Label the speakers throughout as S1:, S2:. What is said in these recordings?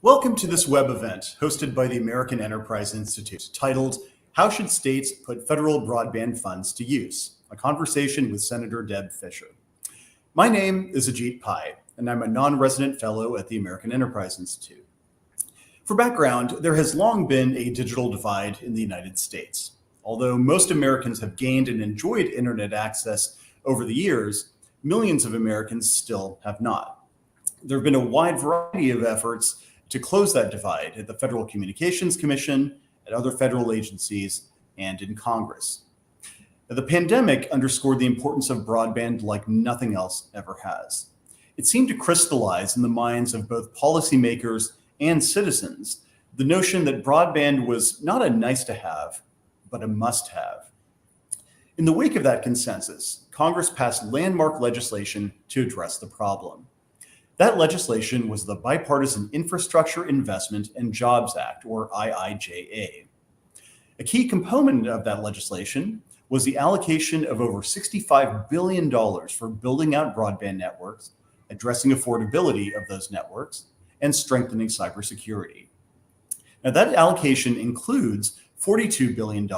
S1: Welcome to this web event hosted by the American Enterprise Institute titled, How Should States Put Federal Broadband Funds to Use? A conversation with Senator Deb Fischer. My name is Ajit, and I'm a non-resident fellow at the American Enterprise Institute. For background, there has long been a digital divide in the United States. Although most Americans have gained and enjoyed internet access over the years, millions of Americans still have not. There have been a wide variety of efforts to close that divide at the Federal Communications Commission, at other federal agencies, and in Congress. Now, the pandemic underscored the importance of broadband like nothing else ever has. It seemed to crystallize in the minds of both policymakers and citizens the notion that broadband was not a nice to have, but a must have. In the wake of that consensus, Congress passed landmark legislation to address the problem. That legislation was the Bipartisan Infrastructure Investment and Jobs Act, or IIJA. A key component of that legislation was the allocation of over $65 billion for building out broadband networks, addressing affordability of those networks, and strengthening cybersecurity. Now, that allocation includes $42 billion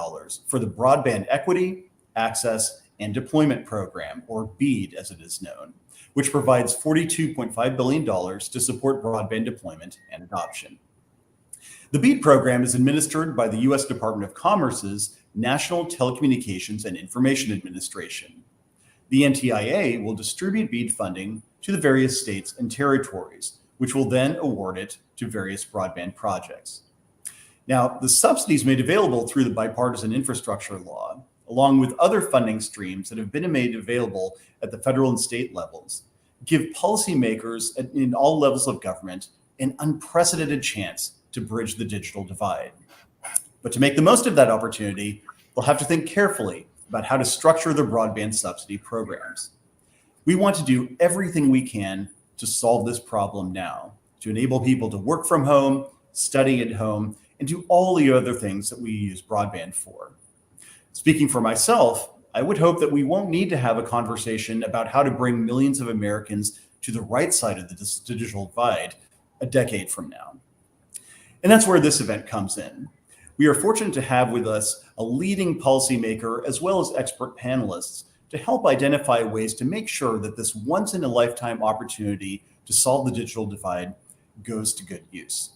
S1: for the Broadband Equity, Access, and Deployment Program, or BEAD as it is known, which provides $42.5 billion to support broadband deployment and adoption. The BEAD program is administered by the U.S. Department of Commerce's National Telecommunications and Information Administration. The NTIA will distribute BEAD funding to the various states and territories, which will then award it to various broadband projects. Now, the subsidies made available through the Bipartisan Infrastructure Law, along with other funding streams that have been made available at the federal and state levels, give policymakers in all levels of government an unprecedented chance to bridge the digital divide. But to make the most of that opportunity, they'll have to think carefully about how to structure their broadband subsidy programs. We want to do everything we can to solve this problem now, to enable people to work from home, study at home, and do all the other things that we use broadband for. Speaking for myself, I would hope that we won't need to have a conversation about how to bring millions of Americans to the right side of the digital divide a decade from now. And that's where this event comes in. We are fortunate to have with us a leading policymaker as well as expert panelists to help identify ways to make sure that this once-in-a-lifetime opportunity to solve the digital divide goes to good use.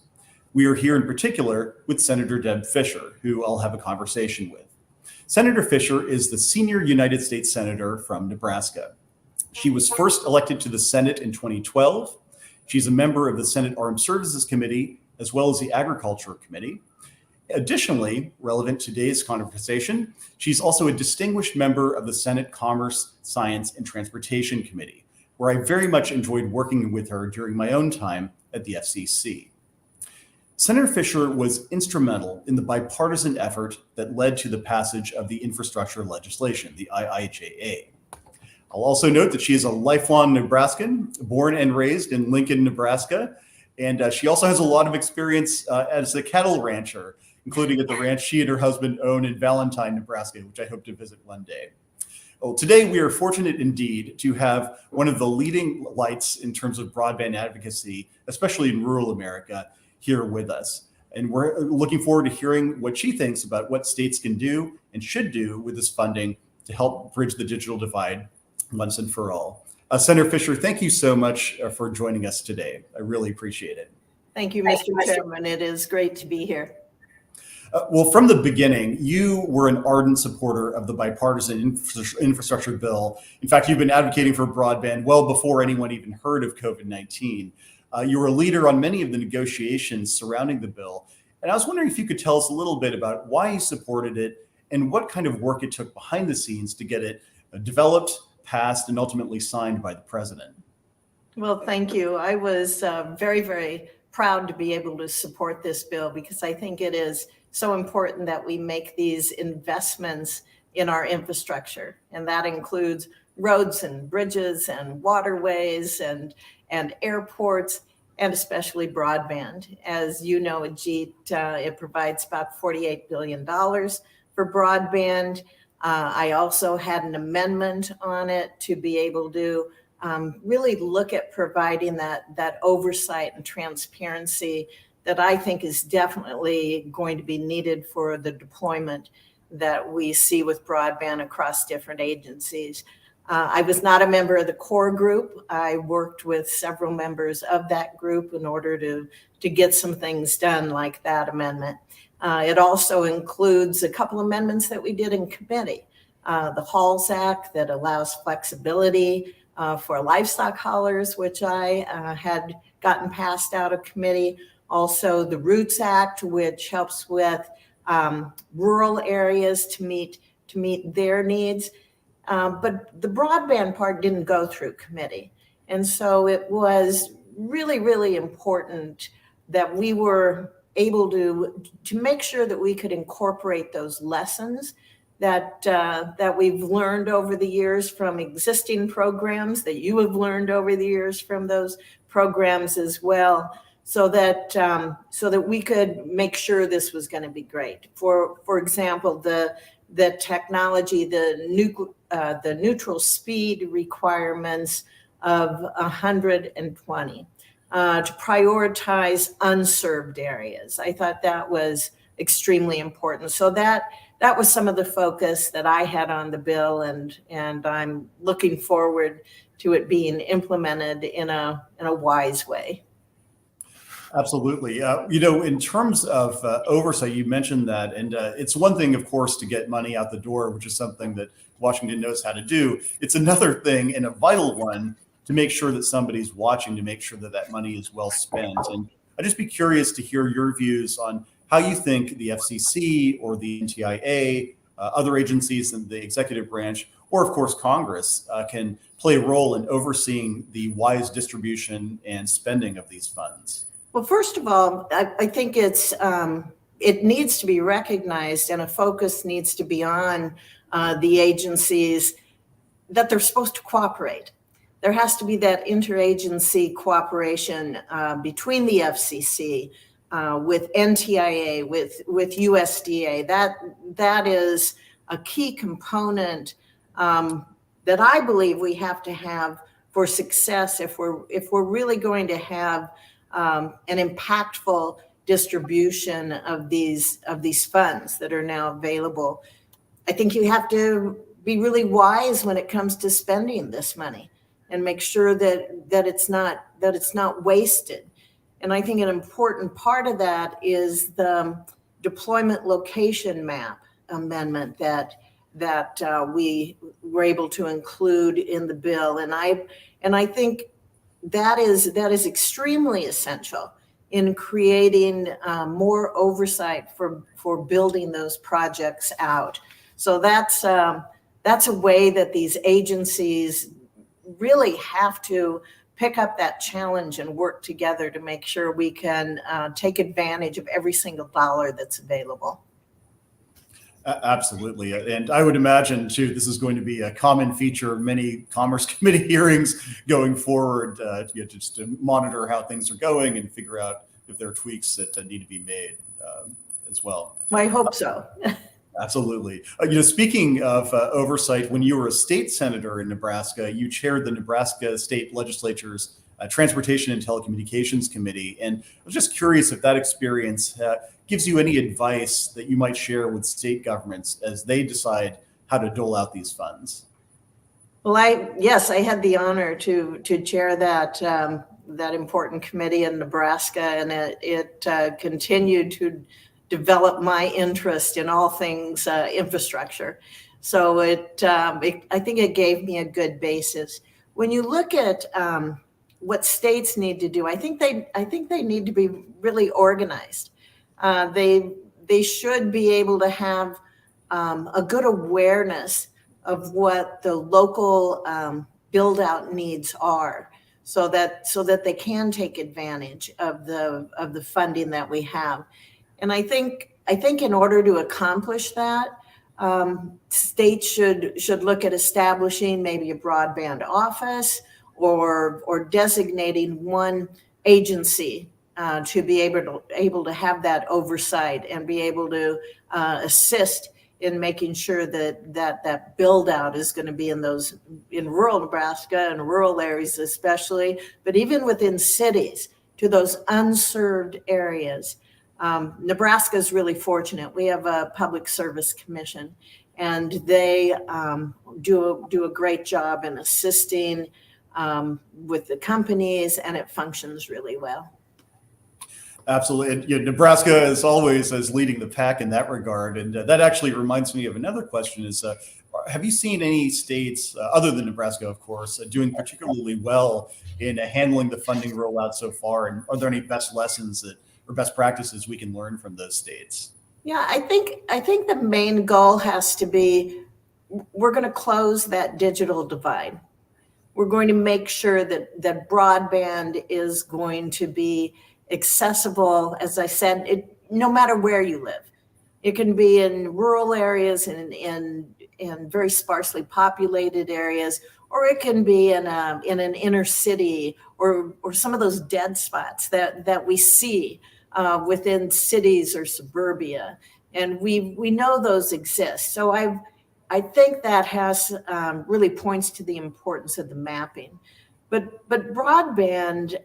S1: We are here in particular with Senator Deb Fischer, who I'll have a conversation with. Senator Fischer is the senior United States Senator from Nebraska. She was first elected to the Senate in 2012. She's a member of the Senate Armed Services Committee, as well as the Agriculture Committee. Additionally, relevant to today's conversation, she's also a distinguished member of the Senate Commerce, Science, and Transportation Committee, where I very much enjoyed working with her during my own time at the FCC. Senator Fischer was instrumental in the bipartisan effort that led to the passage of the infrastructure legislation, the IIJA. I'll also note that she is a lifelong Nebraskan, born and raised in Lincoln, Nebraska, and she also has a lot of experience as a cattle rancher, including at the ranch she and her husband own in Valentine, Nebraska, which I hope to visit one day. Well, today we are fortunate indeed to have one of the leading lights in terms of broadband advocacy, especially in rural America, here with us. And we're looking forward to hearing what she thinks about what states can do and should do with this funding to help bridge the digital divide once and for all. Senator Fischer, thank you so much for joining us today. I really appreciate it.
S2: Thank you, Mr. Chairman. It is great to be here.
S1: Well, from the beginning, you were an ardent supporter of the bipartisan infrastructure bill. In fact, you've been advocating for broadband well before anyone even heard of COVID-19. You were a leader on many of the negotiations surrounding the bill. And I was wondering if you could tell us a little bit about why you supported it and what kind of work it took behind the scenes to get it developed, passed, and ultimately signed by the president.
S2: Well, thank you. I was very, very proud to be able to support this bill because I think it is so important that we make these investments in our infrastructure. And that includes roads and bridges and waterways and airports, and especially broadband. As you know, Ajit, it provides about $48 billion for broadband. I also had an amendment on it to be able to really look at providing that oversight and transparency that I think is definitely going to be needed for the deployment that we see with broadband across different agencies. I was not a member of the core group. I worked with several members of that group in order to get some things done like that amendment. It also includes a couple amendments that we did in committee. The Halls Act that allows flexibility for livestock haulers, which I had gotten passed out of committee. Also the Roots Act, which helps with rural areas to meet their needs. But the broadband part didn't go through committee. And so it was really, really important that we were able to make sure that we could incorporate those lessons that we've learned over the years from existing programs, that you have learned over the years from those programs as well, so that we could make sure this was going to be great. For example, the technology, the neutral speed requirements of 120 to prioritize unserved areas. I thought that was extremely important. So that was some of the focus that I had on the bill, and I'm looking forward to it being implemented in a wise way.
S1: Absolutely. In terms of oversight, you mentioned that, and it's one thing, of course, to get money out the door, which is something that Washington knows how to do. It's another thing, and a vital one, to make sure that somebody's watching, to make sure that that money is well spent. And I'd just be curious to hear your views on how you think the FCC or the NTIA, other agencies in the executive branch, or of course Congress, can play a role in overseeing the wise distribution and spending of these funds.
S2: Well, first of all, I think it needs to be recognized, and a focus needs to be on the agencies that they're supposed to cooperate. There has to be that interagency cooperation between the FCC, with NTIA, with USDA. That is a key component that I believe we have to have for success if we're really going to have an impactful distribution of these funds that are now available. I think you have to be really wise when it comes to spending this money and make sure that it's not wasted. And I think an important part of that is the deployment location map amendment that we were able to include in the bill. And I think that is extremely essential in creating more oversight for building those projects out. So that's a way that these agencies really have to pick up that challenge and work together to make sure we can take advantage of every single dollar that's available.
S1: Absolutely. And I would imagine, too, this is going to be a common feature of many Commerce Committee hearings going forward, just to monitor how things are going and figure out if there are tweaks that need to be made as well.
S2: I hope so.
S1: Absolutely. Speaking of oversight, when you were a state senator in Nebraska, you chaired the Nebraska State Legislature's Transportation and Telecommunications Committee. And I was just curious if that experience gives you any advice that you might share with state governments as they decide how to dole out these funds.
S2: Well, I had the honor to chair that important committee in Nebraska, and it continued to develop my interest in all things infrastructure. So I think it gave me a good basis. When you look at what states need to do, I think they need to be really organized. They should be able to have a good awareness of what the local build out needs are, so that they can take advantage of the funding that we have. And I think in order to accomplish that, states should look at establishing maybe a broadband office or designating one agency to be able to have that oversight and be able to assist in making sure that build out is going to be in rural Nebraska and rural areas especially, but even within cities to those unserved areas. Nebraska is really fortunate. We have a public service commission, and they do a great job in assisting with the companies, and it functions really well.
S1: Absolutely. Nebraska is always as leading the pack in that regard. And that actually reminds me of another question is, have you seen any states, other than Nebraska, of course, doing particularly well in handling the funding rollout so far? And are there any best lessons or best practices we can learn from those states?
S2: Yeah, I think the main goal has to be, we're going to close that digital divide. We're going to make sure that broadband is going to be accessible, as I said, no matter where you live. It can be in rural areas and in very sparsely populated areas, or it can be in an inner city or some of those dead spots that we see within cities or suburbia. And we know those exist. So I think that has really points to the importance of the mapping. But broadband,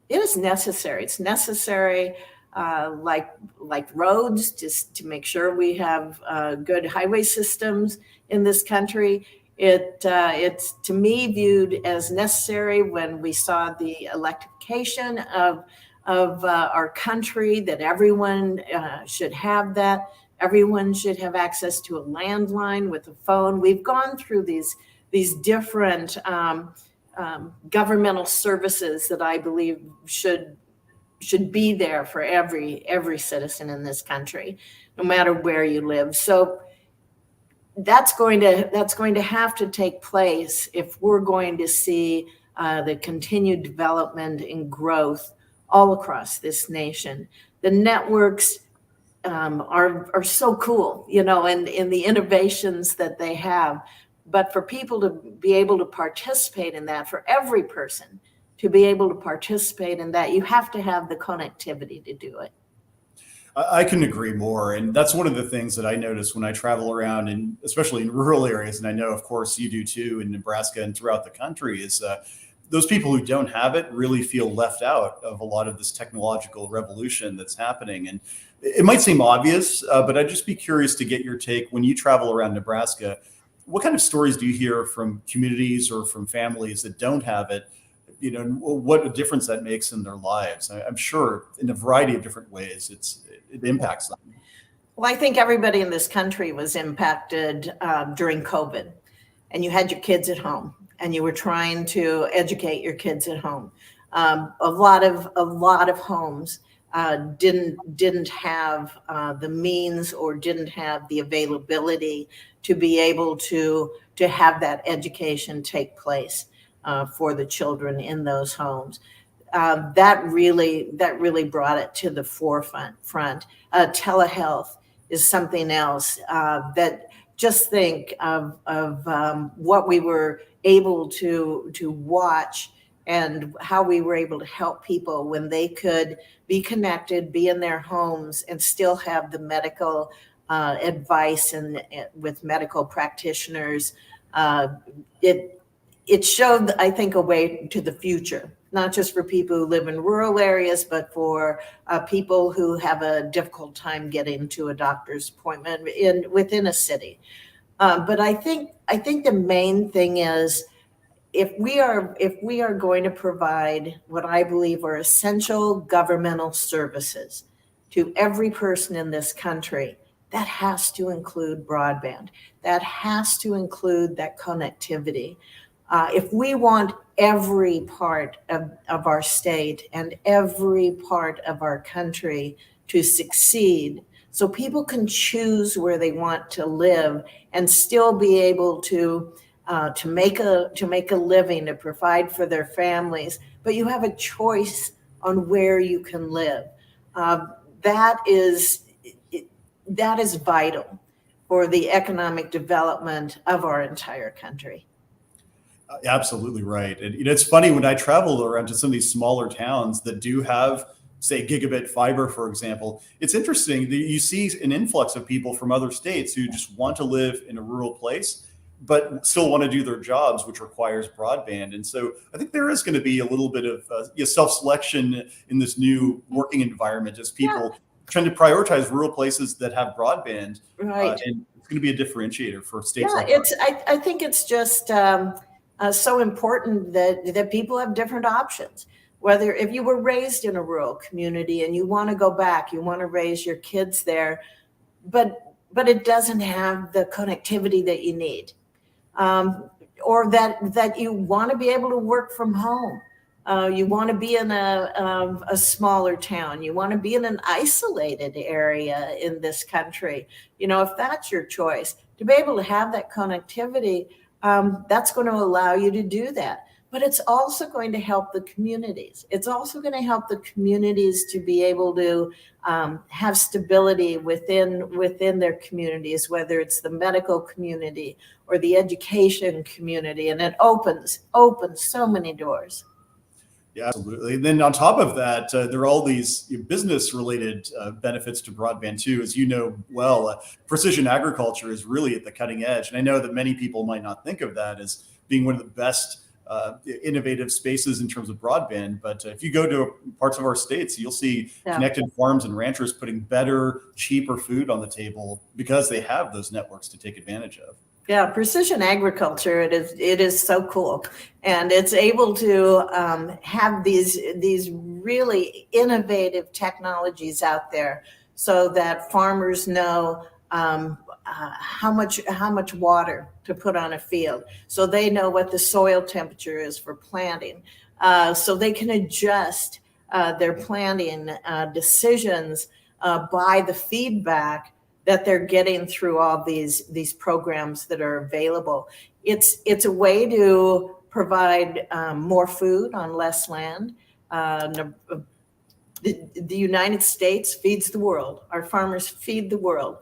S2: it is necessary. It's necessary, like roads, just to make sure we have good highway systems in this country. It's to me viewed as necessary when we saw the electrification of our country, that everyone should have that. Everyone should have access to a landline with a phone. We've gone through these different governmental services that I believe should be there for every citizen in this country, no matter where you live. So that's going to have to take place if we're going to see the continued development and growth all across this nation. The networks are so cool, and in the innovations that they have. But for people to be able to participate in that, for every person to be able to participate in that, you have to have the connectivity to do it.
S1: I couldn't agree more. And that's one of the things that I notice when I travel around, and especially in rural areas, and I know, of course, you do too in Nebraska and throughout the country, is those people who don't have it really feel left out of a lot of this technological revolution that's happening. And it might seem obvious, but I'd just be curious to get your take when you travel around Nebraska. What kind of stories do you hear from communities or from families that don't have it? What a difference that makes in their lives. I'm sure in a variety of different ways, it impacts them.
S2: Well, I think everybody in this country was impacted during COVID, and you had your kids at home, and you were trying to educate your kids at home. A lot of homes didn't have the means or didn't have the availability to be able to have that education take place for the children in those homes. That really brought it to the forefront. Telehealth is something else that, just think of what we were able to watch and how we were able to help people when they could be connected, be in their homes, and still have the medical advice and with medical practitioners. It showed, I think, a way to the future, not just for people who live in rural areas, but for people who have a difficult time getting to a doctor's appointment within a city. But I think the main thing is, if we are going to provide what I believe are essential governmental services to every person in this country, that has to include broadband. That has to include that connectivity. If we want every part of our state and every part of our country to succeed, so people can choose where they want to live and still be able to make a living, to provide for their families, but you have a choice on where you can live. That is vital for the economic development of our entire country.
S1: Absolutely right. And it's funny when I travel around to some of these smaller towns that do have say, gigabit fiber, for example, it's interesting that you see an influx of people from other states who just want to live in a rural place, but still want to do their jobs, which requires broadband. And so I think there is going to be a little bit of self-selection in this new working environment as people trying to prioritize rural places that have broadband.
S2: Right.
S1: And it's going to be a differentiator for states like
S2: ours. I think it's just so important that people have different options. Whether if you were raised in a rural community and you want to go back, you want to raise your kids there, but it doesn't have the connectivity that you need, or that you want to be able to work from home. You want to be in a smaller town. You want to be in an isolated area in this country. If that's your choice, to be able to have that connectivity, that's going to allow you to do that. But it's also going to help the communities. It's also going to help the communities to be able to have stability within their communities, whether it's the medical community or the education community, and it opens so many doors.
S1: Yeah, absolutely. And then on top of that, there are all these business-related benefits to broadband too. As you know well, precision agriculture is really at the cutting edge. And I know that many people might not think of that as being one of the best innovative spaces in terms of broadband. But if you go to parts of our states, you'll see connected farms and ranchers putting better, cheaper food on the table because they have those networks to take advantage of.
S2: Yeah, precision agriculture, it is so cool. And it's able to have these really innovative technologies out there so that farmers know how much water to put on a field. So they know what the soil temperature is for planting. So they can adjust their planting decisions by the feedback that they're getting through all these programs that are available. It's a way to provide more food on less land. The United States feeds the world. Our farmers feed the world.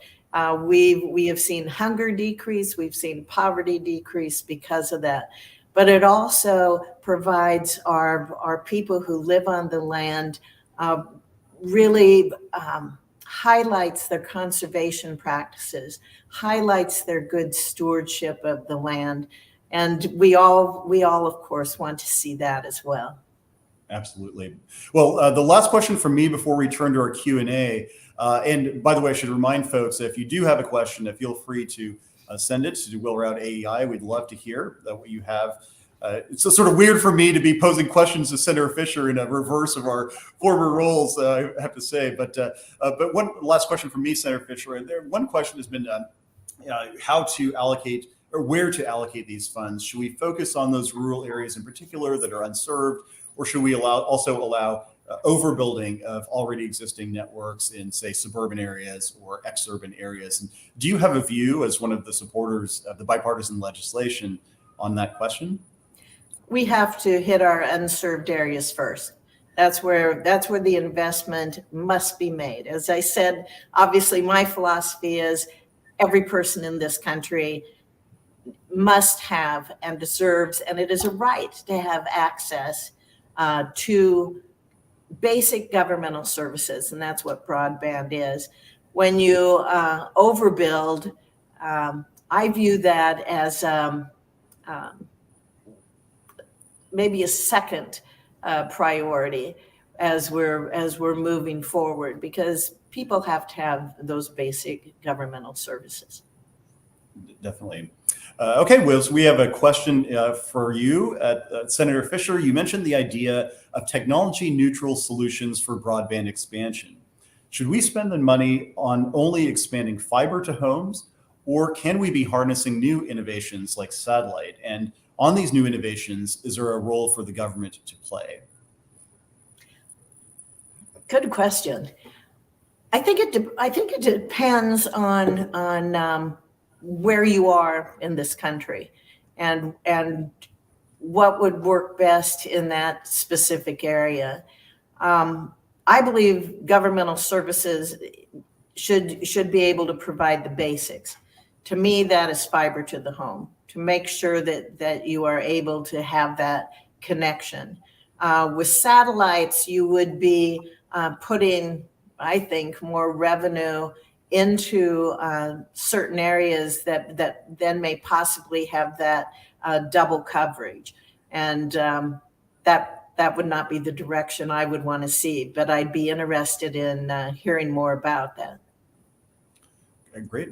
S2: We have seen hunger decrease. We've seen poverty decrease because of that. But it also provides our people who live on the land really highlights their conservation practices, highlights their good stewardship of the land. And we all, of course, want to see that as well.
S1: Absolutely. Well, the last question from me before we turn to our Q&A, and by the way, I should remind folks, if you do have a question, feel free to send it to Will.AEI. We'd love to hear what you have. It's sort of weird for me to be posing questions to Senator Fischer in a reverse of our former roles, I have to say. But one last question from me, Senator Fischer. One question has been how to allocate or where to allocate these funds. Should we focus on those rural areas in particular that are unserved, or should we also allow overbuilding of already existing networks in, say, suburban areas or exurban areas? And do you have a view as one of the supporters of the bipartisan legislation on that question?
S2: We have to hit our unserved areas first. That's where the investment must be made. As I said, obviously my philosophy is every person in this country must have and deserves, and it is a right to have access to basic governmental services, and that's what broadband is. When you overbuild, I view that as maybe a second priority as we're moving forward, because people have to have those basic governmental services.
S1: Definitely. Okay, Will, so we have a question for you, Senator Fischer. You mentioned the idea of technology neutral solutions for broadband expansion. Should we spend the money on only expanding fiber to homes, or can we be harnessing new innovations like satellite? And on these new innovations, is there a role for the government to play?
S2: Good question. I think it depends on where you are in this country and what would work best in that specific area. I believe governmental services should be able to provide the basics. To me, that is fiber to the home, to make sure that you are able to have that connection. With satellites, you would be putting, I think, more revenue into certain areas that then may possibly have that double coverage. And that would not be the direction I would want to see, but I'd be interested in hearing more about that.
S1: Okay, great.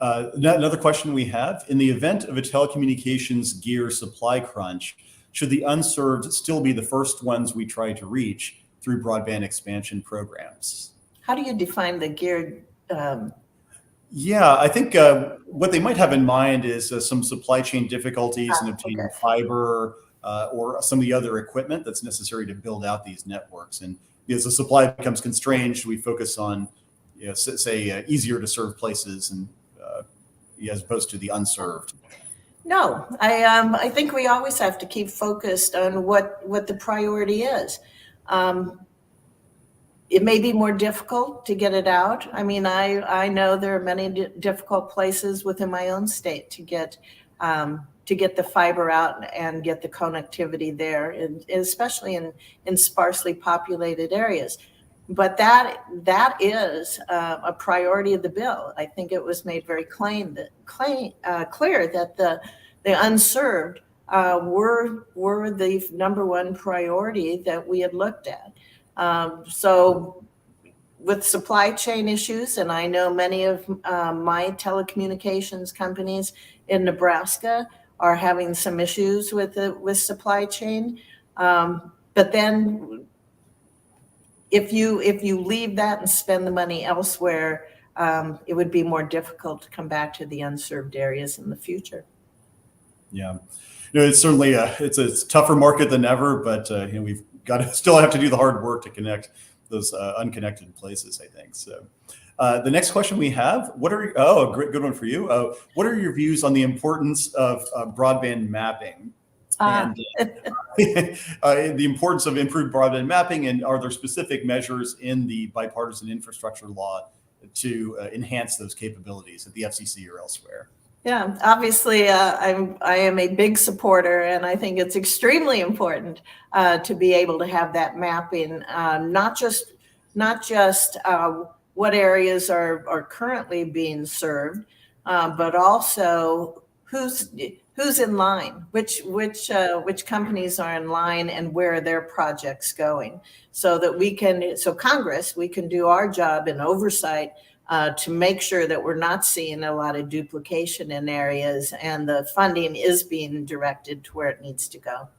S1: Another question we have: in the event of a telecommunications gear supply crunch, should the unserved still be the first ones we try to reach through broadband expansion programs?
S2: How do you define the gear?
S1: Yeah, I think what they might have in mind is some supply chain difficulties in obtaining fiber or some of the other equipment that's necessary to build out these networks. And as the supply becomes constrained, we focus on, say, easier to serve places, and as opposed to the unserved.
S2: No, I think we always have to keep focused on what the priority is. It may be more difficult to get it out. I mean, I know there are many difficult places within my own state to get the fiber out and get the connectivity there, and especially in sparsely populated areas. But that is a priority of the bill. I think it was made very clear that the unserved were the number one priority that we had looked at. So with supply chain issues, and I know many of my telecommunications companies in Nebraska are having some issues with supply chain. But then if you leave that and spend the money elsewhere, it would be more difficult to come back to the unserved areas in the future.
S1: Yeah, it's certainly it's a tougher market than ever, but we've got to still have to do the hard work to connect those unconnected places, I think. So the next question we have, a good one for you. What are your views on the importance of broadband mapping and the importance of improved broadband mapping? And are there specific measures in the bipartisan infrastructure law to enhance those capabilities at the FCC or elsewhere?
S2: Yeah, obviously, I am a big supporter, and I think it's extremely important to be able to have that mapping, not just what areas are currently being served, but also who's in line, which companies are in line, and where are their projects going, so that Congress, we can do our job in oversight to make sure that we're not seeing a lot of duplication in areas, and the funding is being directed to where it needs to go.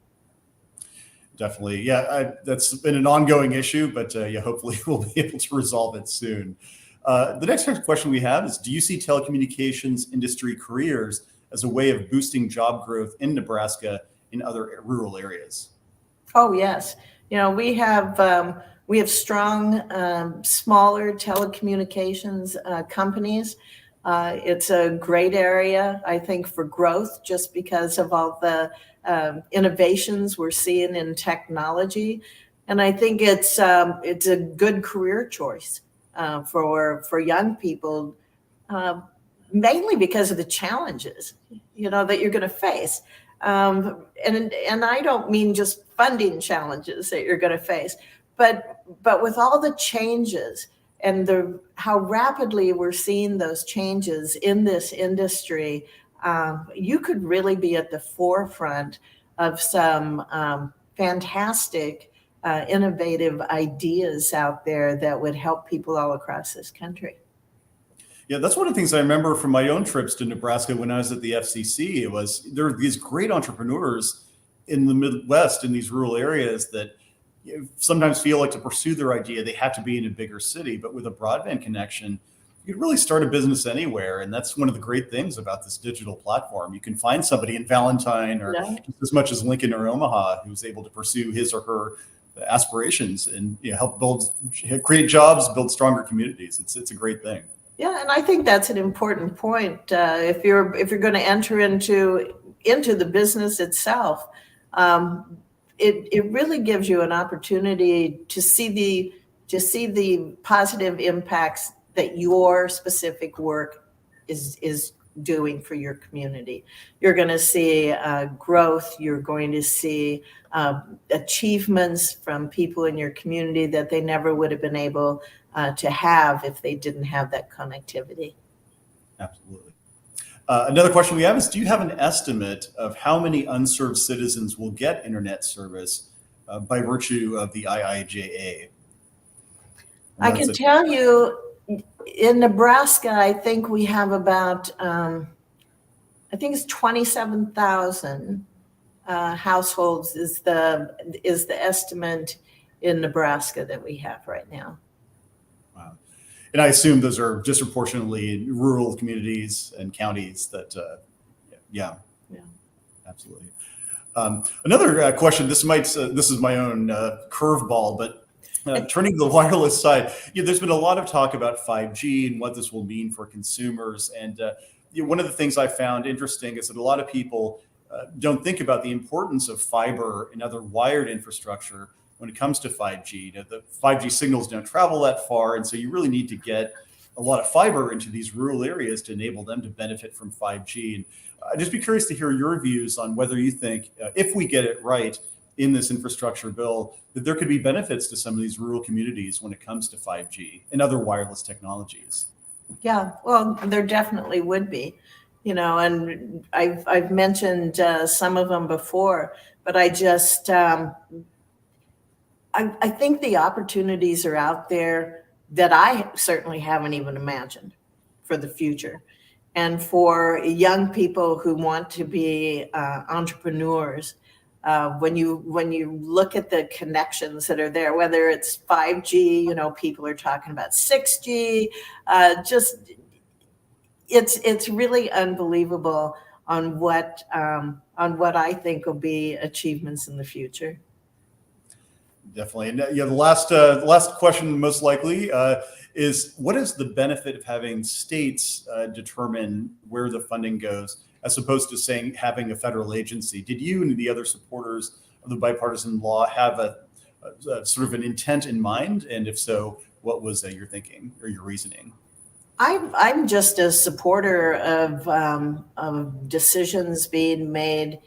S1: Definitely. Yeah, that's been an ongoing issue, but hopefully we'll be able to resolve it soon. The next question we have is, do you see telecommunications industry careers as a way of boosting job growth in Nebraska in other rural areas?
S2: Oh, yes. We have strong, smaller telecommunications companies. It's a great area, I think, for growth, just because of all the innovations we're seeing in technology. And I think it's a good career choice for young people, mainly because of the challenges, that you're going to face. And I don't mean just funding challenges that you're going to face, but with all the changes and how rapidly we're seeing those changes in this industry, you could really be at the forefront of some fantastic, innovative ideas out there that would help people all across this country.
S1: Yeah, that's one of the things I remember from my own trips to Nebraska when I was at the FCC. There are these great entrepreneurs in the Midwest, in these rural areas, that sometimes feel like to pursue their idea, they have to be in a bigger city. But with a broadband connection, you can really start a business anywhere. And that's one of the great things about this digital platform. You can find somebody in Valentine or just as much as Lincoln or Omaha who's able to pursue his or her aspirations and help create jobs, build stronger communities. It's a great thing.
S2: Yeah, and I think that's an important point. If you're going to enter into the business itself, it really gives you an opportunity to see the positive impacts that your specific work is doing for your community. You're going to see growth. You're going to see achievements from people in your community that they never would have been able to have if they didn't have that connectivity.
S1: Absolutely. Another question we have is, do you have an estimate of how many unserved citizens will get internet service by virtue of the IIJA?
S2: I can tell you, in Nebraska, I think we have about, I think it's 27,000 households is the estimate in Nebraska that we have right now.
S1: Wow. And I assume those are disproportionately rural communities and counties that, yeah, absolutely. Another question, this is my own curveball, but turning to the wireless side, there's been a lot of talk about 5G and what this will mean for consumers. And one of the things I found interesting is that a lot of people don't think about the importance of fiber and other wired infrastructure when it comes to 5G. The 5G signals don't travel that far, and so you really need to get a lot of fiber into these rural areas to enable them to benefit from 5G. And I'd just be curious to hear your views on whether you think, if we get it right in this infrastructure bill, that there could be benefits to some of these rural communities when it comes to 5G and other wireless technologies.
S2: Yeah, well, there definitely would be, and I've mentioned some of them before, but I just, I think the opportunities are out there that I certainly haven't even imagined for the future. And for young people who want to be entrepreneurs, when you look at the connections that are there, whether it's 5G, people are talking about 6G, it's really unbelievable on what I think will be achievements in the future.
S1: Definitely. And the last question most likely is, what is the benefit of having states determine where the funding goes, as opposed to having a federal agency? Did you and the other supporters of the bipartisan law have a sort of an intent in mind? And if so, what was your thinking or your reasoning?
S2: I'm just a supporter of decisions being made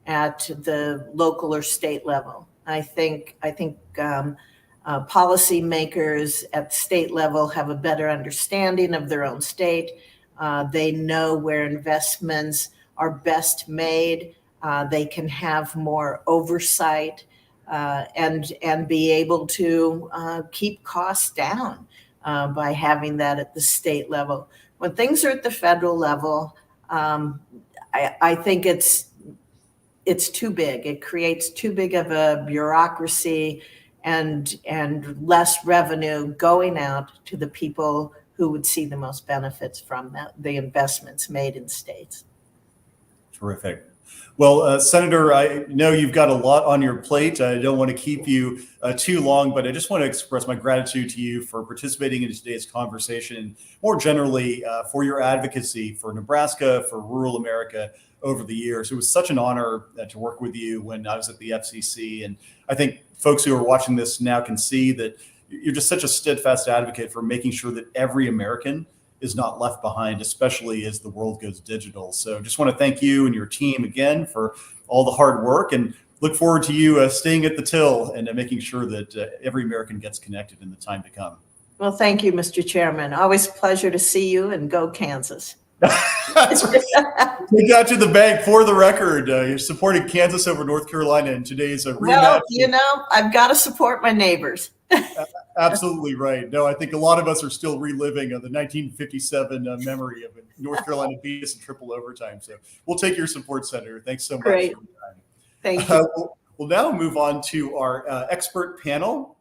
S2: at the local or state level. I think policymakers at state level have a better understanding of their own state. They know where investments are best made. They can have more oversight and be able to keep costs down by having that at the state level. When things are at the federal level, I think it's too big. It creates too big of a bureaucracy and less revenue going out to the people who would see the most benefits from the investments made in states.
S1: Terrific. Well, Senator, I know you've got a lot on your plate. I don't want to keep you too long, but I just want to express my gratitude to you for participating in today's conversation, and more generally for your advocacy for Nebraska, for rural America over the years. It was such an honor to work with you when I was at the FCC. And I think folks who are watching this now can see that you're just such a steadfast advocate for making sure that every American is not left behind, especially as the world goes digital. So just want to thank you and your team again for all the hard work, and look forward to you staying at the till and making sure that every American gets connected in the time to come.
S2: Well, thank you, Mr. Chairman. Always a pleasure to see you, and go Kansas.
S1: That's right. We got to the bank. For the record, you're supporting Kansas over North Carolina in today's rematch.
S2: Well, I've got to support my neighbors.
S1: Absolutely right. No, I think a lot of us are still reliving the 1957 memory of North Carolina beat us in triple overtime. So we'll take your support, Senator. Thanks so much.
S2: Great. Thank you.
S1: We'll now move on to our expert panel.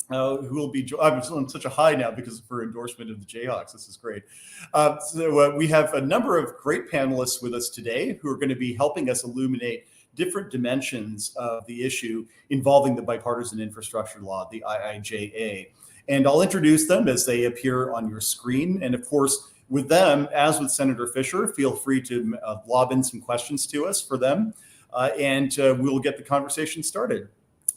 S1: Who will be? I'm on such a high now because for endorsement of the Jayhawks. This is great. So we have a number of great panelists with us today who are going to be helping us illuminate different dimensions of the issue involving the bipartisan infrastructure law, the IIJA. And I'll introduce them as they appear on your screen. And of course, with them, as with Senator Fischer, feel free to lob in some questions to us for them, and we'll get the conversation started.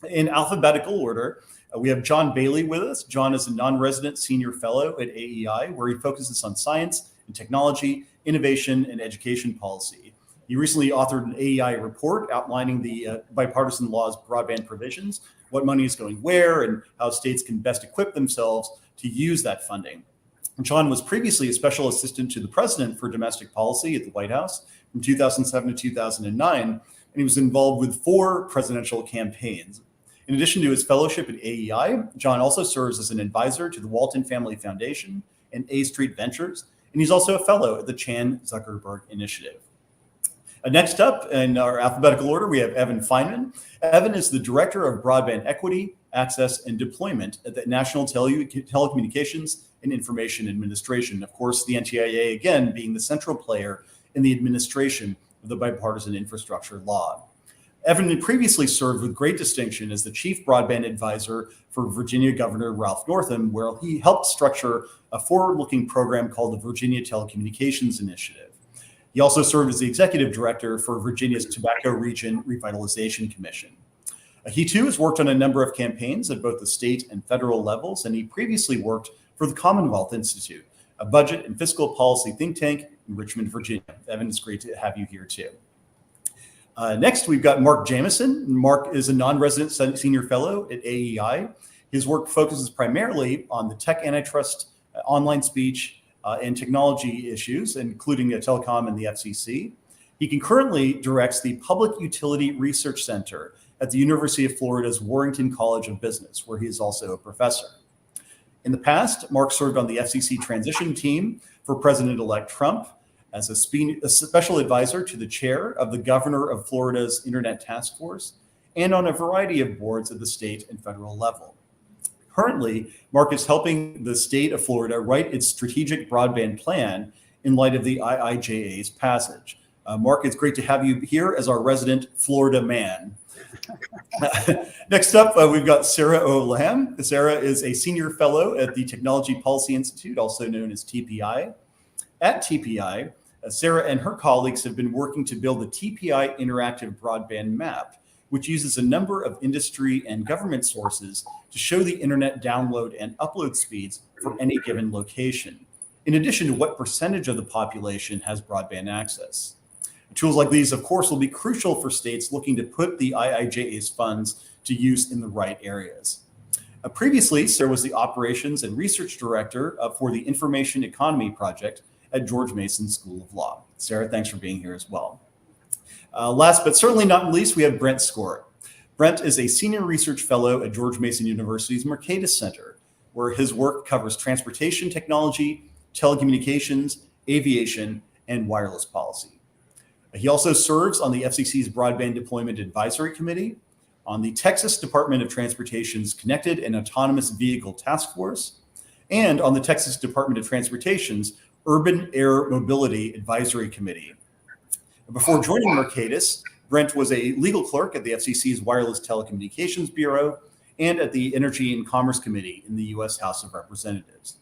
S1: In alphabetical order, we have John Bailey with us. John is a non-resident senior fellow at AEI, where he focuses on science and technology, innovation, and education policy. He recently authored an AEI report outlining the bipartisan law's broadband provisions, what money is going where, and how states can best equip themselves to use that funding. John was previously a special assistant to the president for domestic policy at the White House from 2007 to 2009, and he was involved with 4 presidential campaigns. In addition to his fellowship at AEI, John also serves as an advisor to the Walton Family Foundation and A Street Ventures, and he's also a fellow at the Chan Zuckerberg Initiative. Next up in our alphabetical order, we have Evan Feynman. Evan is the Director of Broadband Equity, Access, and Deployment at the National Telecommunications and Information Administration. Of course, the NTIA, again, being the central player in the administration of the bipartisan infrastructure law. Evan previously served with great distinction as the Chief Broadband Advisor for Virginia Governor Ralph Northam, where he helped structure a forward-looking program called the Virginia Telecommunications Initiative. He also served as the Executive Director for Virginia's Tobacco Region Revitalization Commission. He too has worked on a number of campaigns at both the state and federal levels, and he previously worked for the Commonwealth Institute, a budget and fiscal policy think tank in Richmond, Virginia. Evan, it's great to have you here too. Next, we've got Mark Jamison. Mark is a non-resident senior fellow at AEI. His work focuses primarily on the tech antitrust, online speech, and technology issues, including telecom and the FCC. He concurrently directs the Public Utility Research Center at the University of Florida's Warrington College of Business, where he is also a professor. In the past, Mark served on the FCC transition team for President-elect Trump as a special advisor to the chair of the governor of Florida's Internet Task Force, and on a variety of boards at the state and federal level. Currently, Mark is helping the state of Florida write its strategic broadband plan in light of the IIJA's passage. Mark, it's great to have you here as our resident Florida man. Next up, we've got Sarah O. Lamb. Sarah is a senior fellow at the Technology Policy Institute, also known as TPI. At TPI, Sarah and her colleagues have been working to build the TPI Interactive Broadband Map, which uses a number of industry and government sources to show the internet download and upload speeds for any given location, in addition to what percentage of the population has broadband access. Tools like these, of course, will be crucial for states looking to put the IIJA's funds to use in the right areas. Previously, Sarah was the Operations and Research Director for the Information Economy Project at George Mason School of Law. Sarah, thanks for being here as well. Last but certainly not least, we have Brent Skor. Brent is a senior research fellow at George Mason University's Mercatus Center, where his work covers transportation technology, telecommunications, aviation, and wireless policy. He also serves on the FCC's Broadband Deployment Advisory Committee, on the Texas Department of Transportation's Connected and Autonomous Vehicle Task Force, and on the Texas Department of Transportation's Urban Air Mobility Advisory Committee. Before joining Mercatus, Brent was a legal clerk at the FCC's Wireless Telecommunications Bureau and at the Energy and Commerce Committee in the U.S. House of Representatives.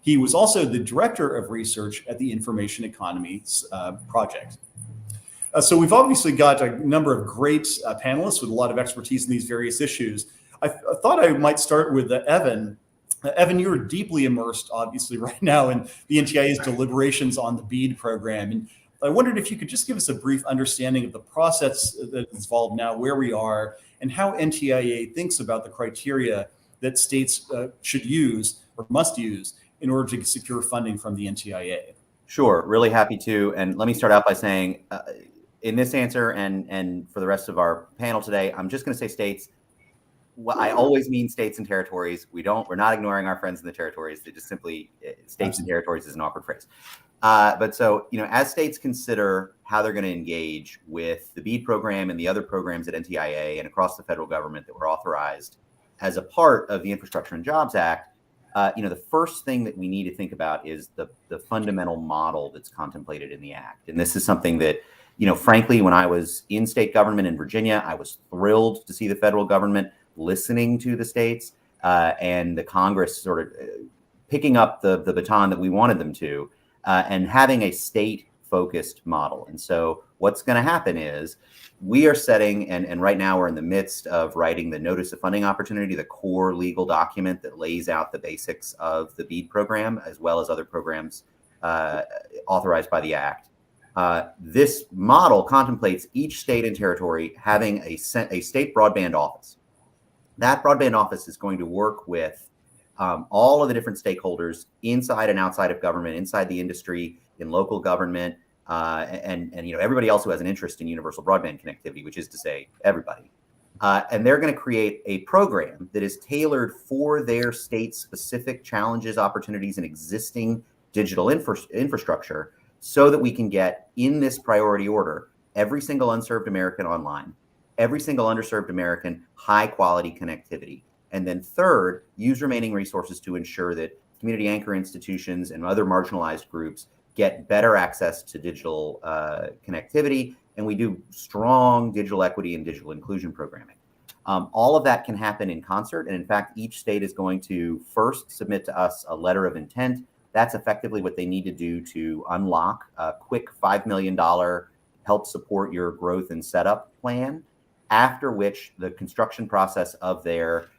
S1: He was also the director of research at the Information Economy Project. So we've obviously got a number of great panelists with a lot of expertise in these various issues. I thought I might start with Evan. Evan, you're deeply immersed, obviously, right now in the NTIA's deliberations on the BEAD program. And I wondered if you could just give us a brief understanding of the process that is involved now, where we are, and how NTIA thinks about the criteria that states should use or must use in order to secure funding from the NTIA.
S3: Sure, really happy to. And let me start out by saying, in this answer and for the rest of our panel today, I'm just going to say states. Well, I always mean states and territories. We're not ignoring our friends in the territories. They just simply states and territories is an awkward phrase. But so, as states consider how they're going to engage with the BEAD program and the other programs at NTIA and across the federal government that were authorized as a part of the Infrastructure and Jobs Act, the first thing that we need to think about is the fundamental model that's contemplated in the act. And this is something that, frankly, when I was in state government in Virginia, I was thrilled to see the federal government listening to the states and the Congress sort of picking up the baton that we wanted them to. And having a state-focused model. And so what's going to happen is we are setting, and right now we're in the midst of writing the Notice of Funding Opportunity, the core legal document that lays out the basics of the BEAD program, as well as other programs authorized by the Act. This model contemplates each state and territory having a state broadband office. That broadband office is going to work with all of the different stakeholders inside and outside of government, inside the industry, in local government, and everybody else who has an interest in universal broadband connectivity, which is to say everybody. And they're going to create a program that is tailored for their state-specific challenges, opportunities, and existing digital infrastructure, so that we can get, in this priority order, every single unserved American online, every single underserved American high-quality connectivity. And then third, use remaining resources to ensure that community anchor institutions and other marginalized groups get better access to digital connectivity. And we do strong digital equity and digital inclusion programming. All of that can happen in concert. And in fact, each state is going to first submit to us a letter of intent. That's effectively what they need to do to unlock a quick $5 million help support your growth and setup plan, after which the construction process of their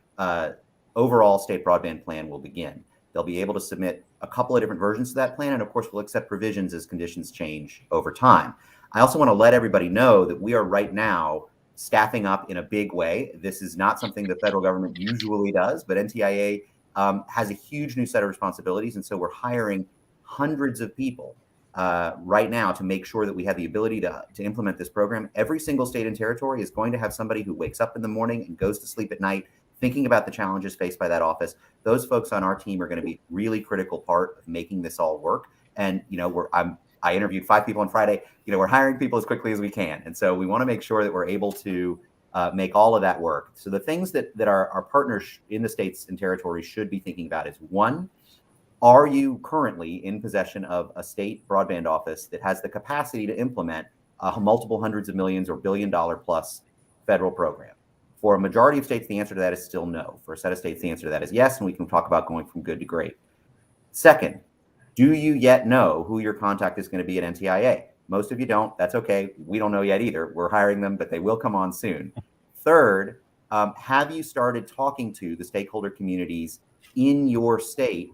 S3: overall state broadband plan will begin. They'll be able to submit a couple of different versions of that plan, and of course, we'll accept provisions as conditions change over time. I also want to let everybody know that we are right now staffing up in a big way. This is not something the federal government usually does, but NTIA has a huge new set of responsibilities, and so we're hiring hundreds of people right now to make sure that we have the ability to implement this program. Every single state and territory is going to have somebody who wakes up in the morning and goes to sleep at night thinking about the challenges faced by that office. Those folks on our team are going to be really critical part of making this all work. And I interviewed 5 people on Friday. We're hiring people as quickly as we can, and so we want to make sure that we're able to make all of that work. So the things that our partners in the states and territories should be thinking about is, one, are you currently in possession of a state broadband office that has the capacity to implement a multiple hundreds of millions or $1 billion plus federal program? For a majority of states, the answer to that is still no. For a set of states, the answer to that is yes, and we can talk about going from good to great. Second, do you yet know who your contact is going to be at NTIA? Most of you don't. That's okay. We don't know yet either. We're hiring them, but they will come on soon. Third, have you started talking to the stakeholder communities in your state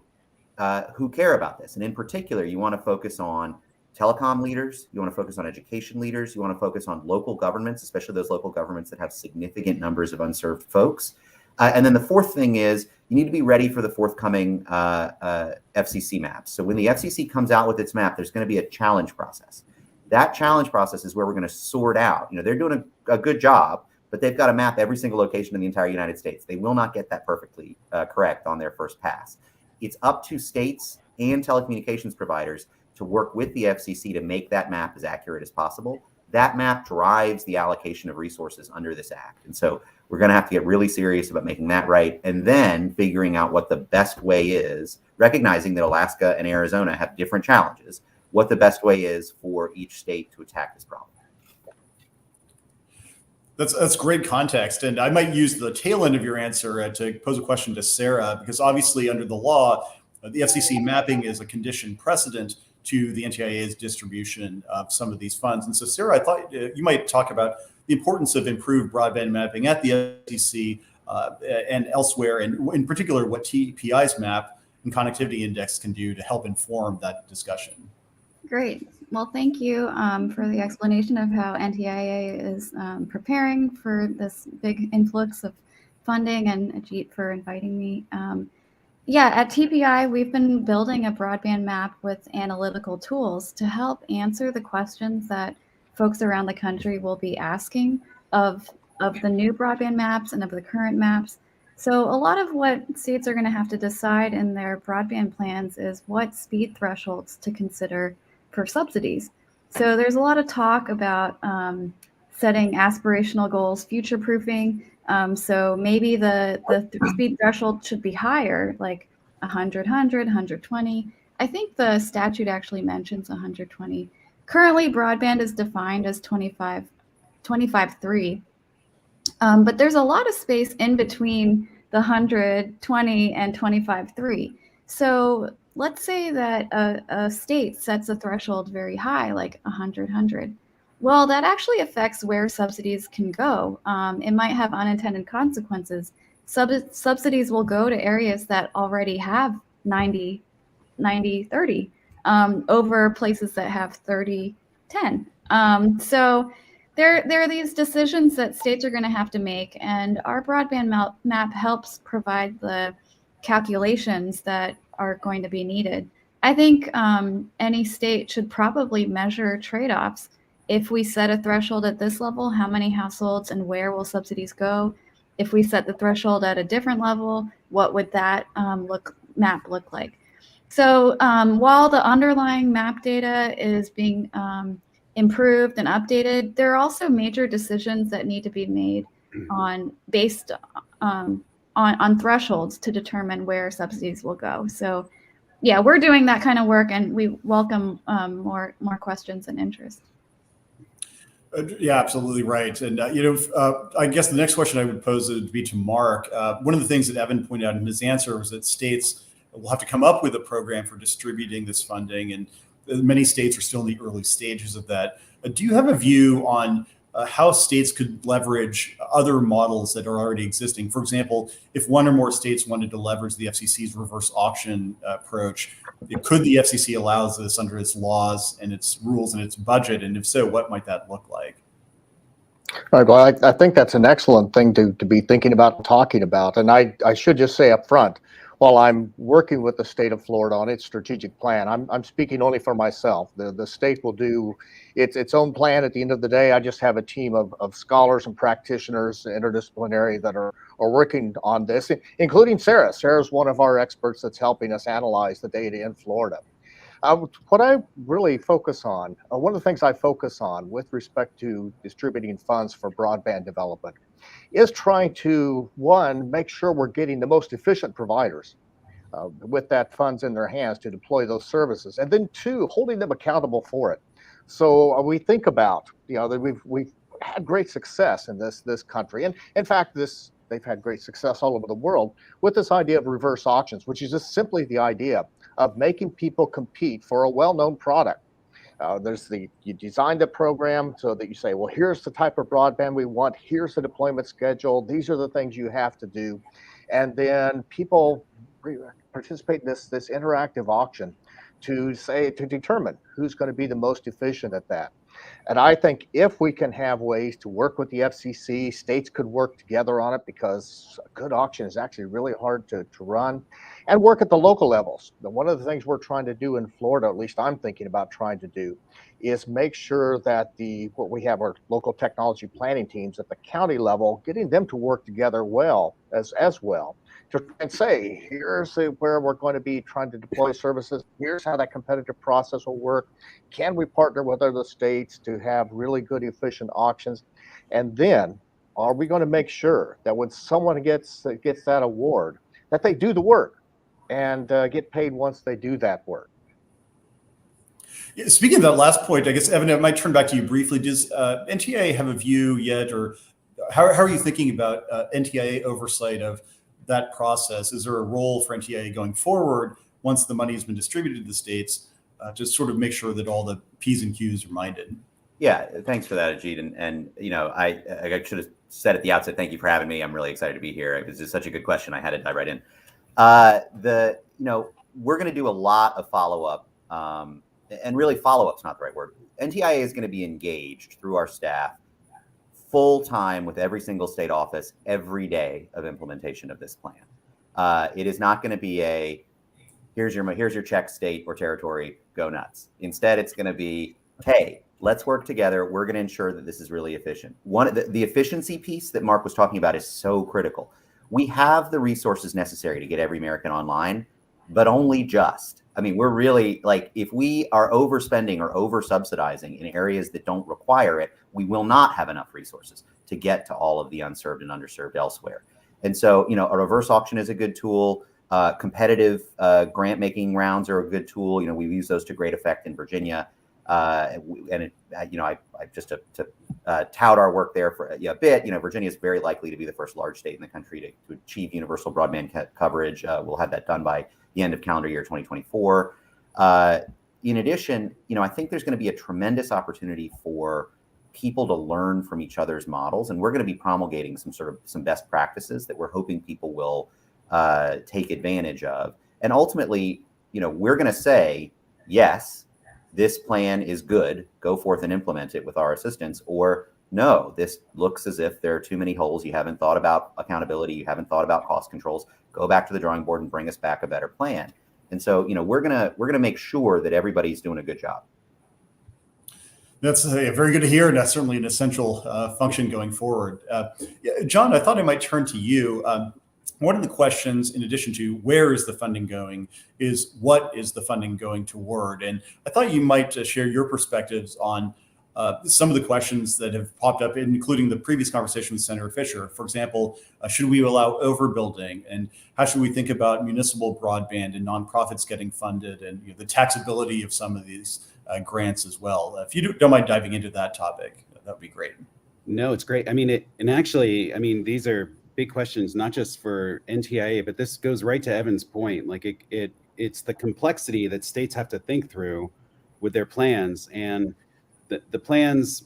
S3: who care about this? And in particular, you want to focus on telecom leaders, you want to focus on education leaders, you want to focus on local governments, especially those local governments that have significant numbers of unserved folks. And then the fourth thing is, you need to be ready for the forthcoming FCC maps. So when the FCC comes out with its map, there's going to be a challenge process. That challenge process is where we're going to sort out. They're doing a good job, but they've got to map every single location in the entire United States. They will not get that perfectly correct on their first pass. It's up to states and telecommunications providers to work with the FCC to make that map as accurate as possible. That map drives the allocation of resources under this act. And so we're going to have to get really serious about making that right, and then figuring out what the best way is, recognizing that Alaska and Arizona have different challenges, what the best way is for each state to attack this problem.
S1: That's great context. And I might use the tail end of your answer to pose a question to Sarah, because obviously under the law, the FCC mapping is a condition precedent to the NTIA's distribution of some of these funds. And so, Sarah, I thought you might talk about the importance of improved broadband mapping at the FCC and elsewhere, and in particular, what TPI's map and connectivity index can do to help inform that discussion.
S4: Great. Well, thank you for the explanation of how NTIA is preparing for this big influx of funding, and Ajit for inviting me. At TPI, we've been building a broadband map with analytical tools to help answer the questions that folks around the country will be asking of the new broadband maps and of the current maps. So a lot of what states are going to have to decide in their broadband plans is what speed thresholds to consider for subsidies. So there's a lot of talk about setting aspirational goals, future-proofing. So maybe the speed threshold should be higher, like 100, 120. I think the statute actually mentions 120. Currently, broadband is defined as 25.3. But there's a lot of space in between the 120 and 25.3. So let's say that a state sets a threshold very high, like 100. Well, that actually affects where subsidies can go. It might have unintended consequences. Subsidies will go to areas that already have 90, 30. over places that have 30/10. So there are these decisions that states are going to have to make, and our broadband map helps provide the calculations that are going to be needed. I think any state should probably measure trade-offs. If we set a threshold at this level, how many households and where will subsidies go? If we set the threshold at a different level, what would that map look like? So while the underlying map data is being improved and updated, there are also major decisions that need to be made based on thresholds to determine where subsidies will go. So yeah, we're doing that kind of work, and we welcome more questions and interest.
S1: Yeah, absolutely right. And, I guess the next question I would pose would be to Mark. One of the things that Evan pointed out in his answer was that states will have to come up with a program for distributing this funding. And many states are still in the early stages of that. Do you have a view on how states could leverage other models that are already existing? For example, if one or more states wanted to leverage the FCC's reverse auction approach, could the FCC allow this under its laws and its rules and its budget? And if so, what might that look like?
S5: All right, well, I think that's an excellent thing to be thinking about and talking about. And I should just say up front, while I'm working with the state of Florida on its strategic plan, I'm speaking only for myself. The state will do its own plan at the end of the day. I just have a team of scholars and practitioners, interdisciplinary, that are working on this, including Sarah. Sarah's one of our experts that's helping us analyze the data in Florida. What I really focus on, one of the things I focus on with respect to distributing funds for broadband development is trying to, one, make sure we're getting the most efficient providers with that funds in their hands to deploy those services, and then two, holding them accountable for it. So we think about, that we've had great success in this country, and in fact, they've had great success all over the world with this idea of reverse auctions, which is just simply the idea of making people compete for a well-known product. You design the program so that you say, well, here's the type of broadband we want, here's the deployment schedule, these are the things you have to do. And then people participate in this interactive auction to determine who's going to be the most efficient at that. And I think if we can have ways to work with the FCC, states could work together on it, because a good auction is actually really hard to run, and work at the local levels. One of the things we're trying to do in Florida, at least I'm thinking about trying to do, is make sure that what we have, our local technology planning teams at the county level, getting them to work together as well to try and say, here's where we're going to be trying to deploy services. Here's how that competitive process will work. Can we partner with other states to have really good, efficient auctions? And then, are we going to make sure that when someone gets that award, that they do the work and get paid once they do that work?
S1: Yeah, speaking of that last point, I guess, Evan, I might turn back to you briefly. Does NTIA have a view yet, or how are you thinking about NTIA oversight of that process? Is there a role for NTIA going forward once the money has been distributed to the states to sort of make sure that all the P's and Q's are minded?
S3: Yeah, thanks for that, Ajit. And I should have said at the outset, thank you for having me. I'm really excited to be here. It was just such a good question. I had to dive right in. We're going to do a lot of follow-up, and really follow-up's not the right word. NTIA is going to be engaged through our staff full time with every single state office every day of implementation of this plan. It is not going to be here's your check, state or territory, go nuts. Instead, it's going to be, hey, let's work together. We're going to ensure that this is really efficient. The efficiency piece that Mark was talking about is so critical. We have the resources necessary to get every American online, but only just. I mean, we're really, if we are overspending or over subsidizing in areas that don't require it, we will not have enough resources to get to all of the unserved and underserved elsewhere. And so, a reverse auction is a good tool. Competitive grant making rounds are a good tool. We've used those to great effect in Virginia. Just to tout our work there for a bit, Virginia is very likely to be the first large state in the country to achieve universal broadband coverage. We'll have that done by the end of calendar year 2024. In addition, I think there's going to be a tremendous opportunity for people to learn from each other's models, and we're going to be promulgating some best practices that we're hoping people will take advantage of. And ultimately, we're going to say, yes, this plan is good, go forth and implement it with our assistance, or no, this looks as if there are too many holes. You haven't thought about accountability. You haven't thought about cost controls. Go back to the drawing board and bring us back a better plan. And so, we're gonna make sure that everybody's doing a good job.
S1: That's very good to hear, and that's certainly an essential function going forward. John, I thought I might turn to you. One of the questions, in addition to where is the funding going, is what is the funding going toward? And I thought you might share your perspectives on some of the questions that have popped up, including the previous conversation with Senator Fischer. For example, should we allow overbuilding? And how should we think about municipal broadband and nonprofits getting funded, and the taxability of some of these grants as well? If you don't mind diving into that topic, that would be great.
S6: No, it's great. I mean, these are big questions, not just for NTIA, but this goes right to Evan's point. Like it's the complexity that states have to think through with their plans, and the plans,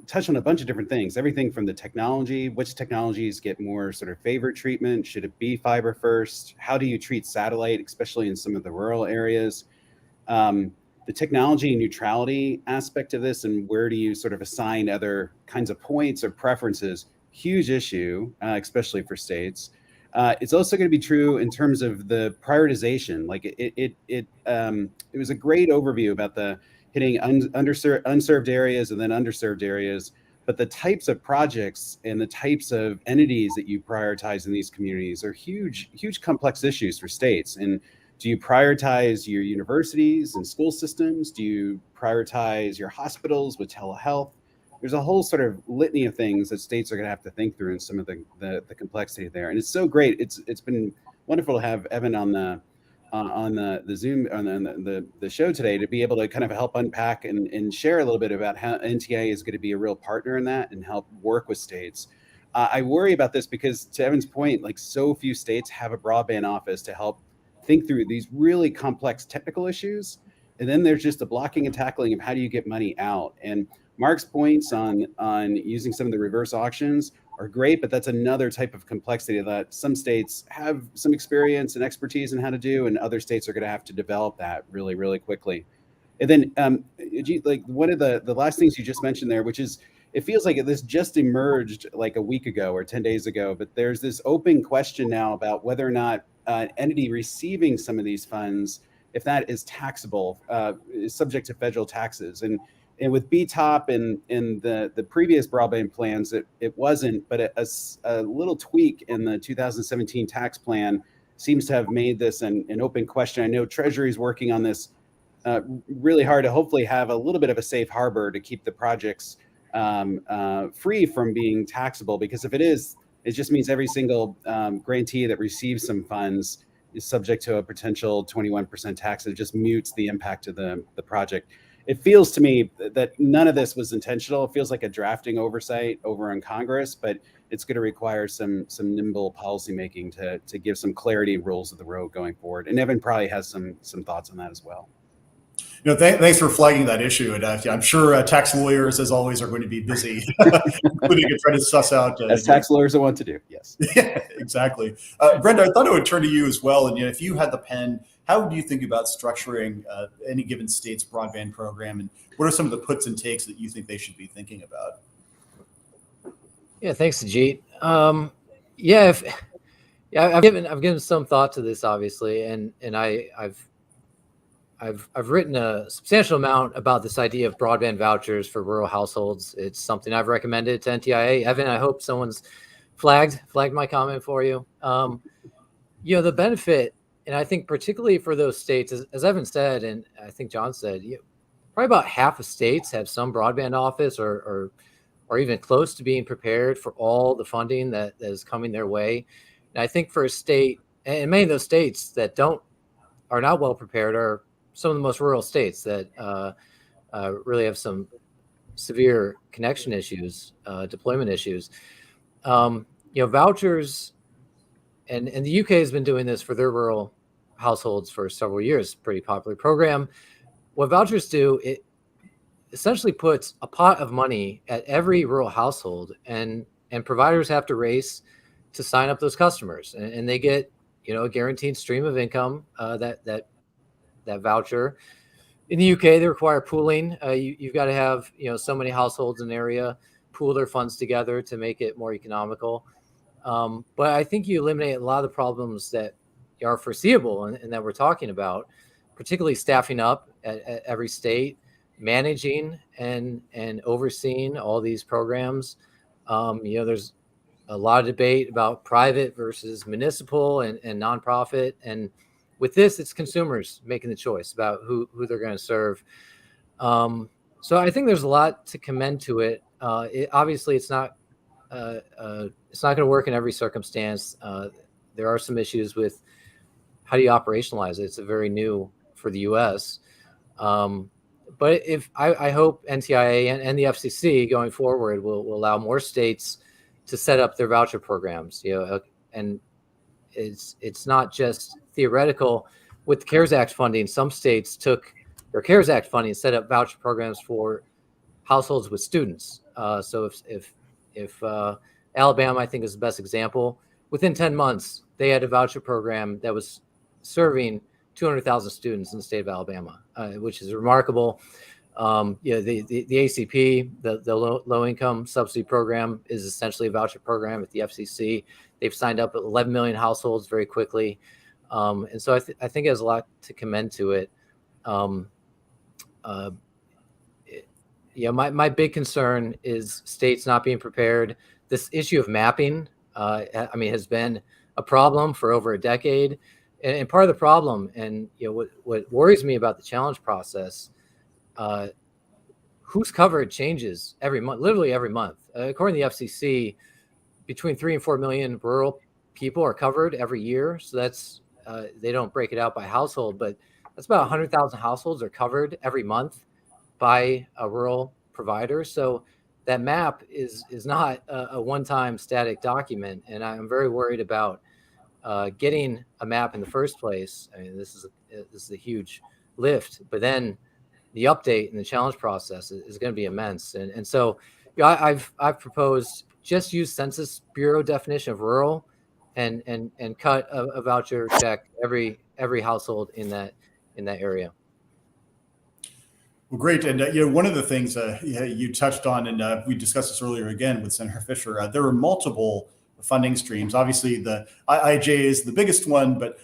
S6: touch on a bunch of different things. Everything from the technology, which technologies get more sort of favored treatment? Should it be fiber first? How do you treat satellite, especially in some of the rural areas? The technology neutrality aspect of this, and where do you sort of assign other kinds of points or preferences? Huge issue, especially for states. It's also going to be true in terms of the prioritization. Like it was a great overview about the hitting unserved areas and then underserved areas, but the types of projects and the types of entities that you prioritize in these communities are huge complex issues for states. And do you prioritize your universities and school systems? Do you prioritize your hospitals with telehealth? There's a whole sort of litany of things that states are going to have to think through, and some of the complexity there. And it's so great. It's been wonderful to have Evan on the Zoom, on the show today, to be able to kind of help unpack and share a little bit about how NTIA is going to be a real partner in that and help work with states. I worry about this because, to Evan's point, like, so few states have a broadband office to help think through these really complex technical issues. And then there's just the blocking and tackling of how do you get money out. And Mark's points on using some of the reverse auctions are great, but that's another type of complexity that some states have some experience and expertise in how to do, and other states are going to have to develop that really, really quickly. And then, Ajit, like, one of the last things you just mentioned there, which is, it feels like this just emerged like a week ago or 10 days ago, but there's this open question now about whether or not an entity receiving some of these funds, if that is taxable, is subject to federal taxes. And with BTOP and the previous broadband plans, it wasn't, but a little tweak in the 2017 tax plan seems to have made this an open question. I know Treasury is working on this really hard to hopefully have a little bit of a safe harbor to keep the projects free from being taxable, because if it is, it just means every single grantee that receives some funds is subject to a potential 21% tax. It just mutes the impact of the project. It feels to me that none of this was intentional. It feels like a drafting oversight over in Congress, but it's going to require some nimble policymaking to give some clarity and rules of the road going forward. And Evan probably has some thoughts on that as well.
S1: Thanks for flagging that issue. And I'm sure tax lawyers, as always, are going to be busy, including trying to suss out.
S6: As tax lawyers are want to do, yes.
S1: Yeah, exactly. Brenda, I thought I would turn to you as well. And if you had the pen, how do you think about structuring any given state's broadband program, and what are some of the puts and takes that you think they should be thinking about?
S7: Yeah, thanks, Ajit. I've given some thought to this, obviously, and I've written a substantial amount about this idea of broadband vouchers for rural households. It's something I've recommended to NTIA. Evan, I hope someone's flagged my comment for you. The benefit. And I think particularly for those states, as Evan said, and I think John said, probably about half of states have some broadband office or even close to being prepared for all the funding that is coming their way. And I think for a state, and many of those states that are not well prepared are some of the most rural states that really have some severe connection issues, deployment issues. Vouchers. And the UK has been doing this for their rural households for several years. Pretty popular program. What vouchers do, it essentially puts a pot of money at every rural household, and providers have to race to sign up those customers, and they get a guaranteed stream of income. That voucher In the UK, they require pooling. You've got to have so many households in an area pool their funds together to make it more economical. But I think you eliminate a lot of the problems that are foreseeable and that we're talking about, particularly staffing up at every state, managing and overseeing all these programs. There's a lot of debate about private versus municipal and nonprofit. And with this, it's consumers making the choice about who they're going to serve. So I think there's a lot to commend to it. Obviously, it's not going to work in every circumstance. There are some issues with how do you operationalize it. It's very new for the U.S. But if I hope NTIA and the FCC going forward will allow more states to set up their voucher programs, and it's not just theoretical. With the CARES Act funding, some states took their CARES Act funding and set up voucher programs for households with students. So if Alabama, I think, is the best example, within 10 months, they had a voucher program that was serving 200,000 students in the state of Alabama, which is remarkable. The ACP, the low income subsidy program, is essentially a voucher program at the FCC. They've signed up 11 million households very quickly. And so I think it has a lot to commend to it. My big concern is states not being prepared. This issue of mapping, has been a problem for over a decade. And part of the problem, and what worries me about the challenge process, who's covered changes every month, literally every month. According to the FCC, between 3 and 4 million rural people are covered every year. So that's they don't break it out by household, but that's about 100,000 households are covered every month by a rural provider. So that map is not a one-time static document, and I'm very worried about getting a map in the first place. I mean, this is a huge lift, but then the update and the challenge process is going to be immense. And so I've proposed just use Census Bureau definition of rural and cut a voucher check every household in that area.
S1: Well, great. And one of the things you touched on, and we discussed this earlier again with Senator Fischer, there are multiple funding streams. Obviously, the IIJA is the biggest one, but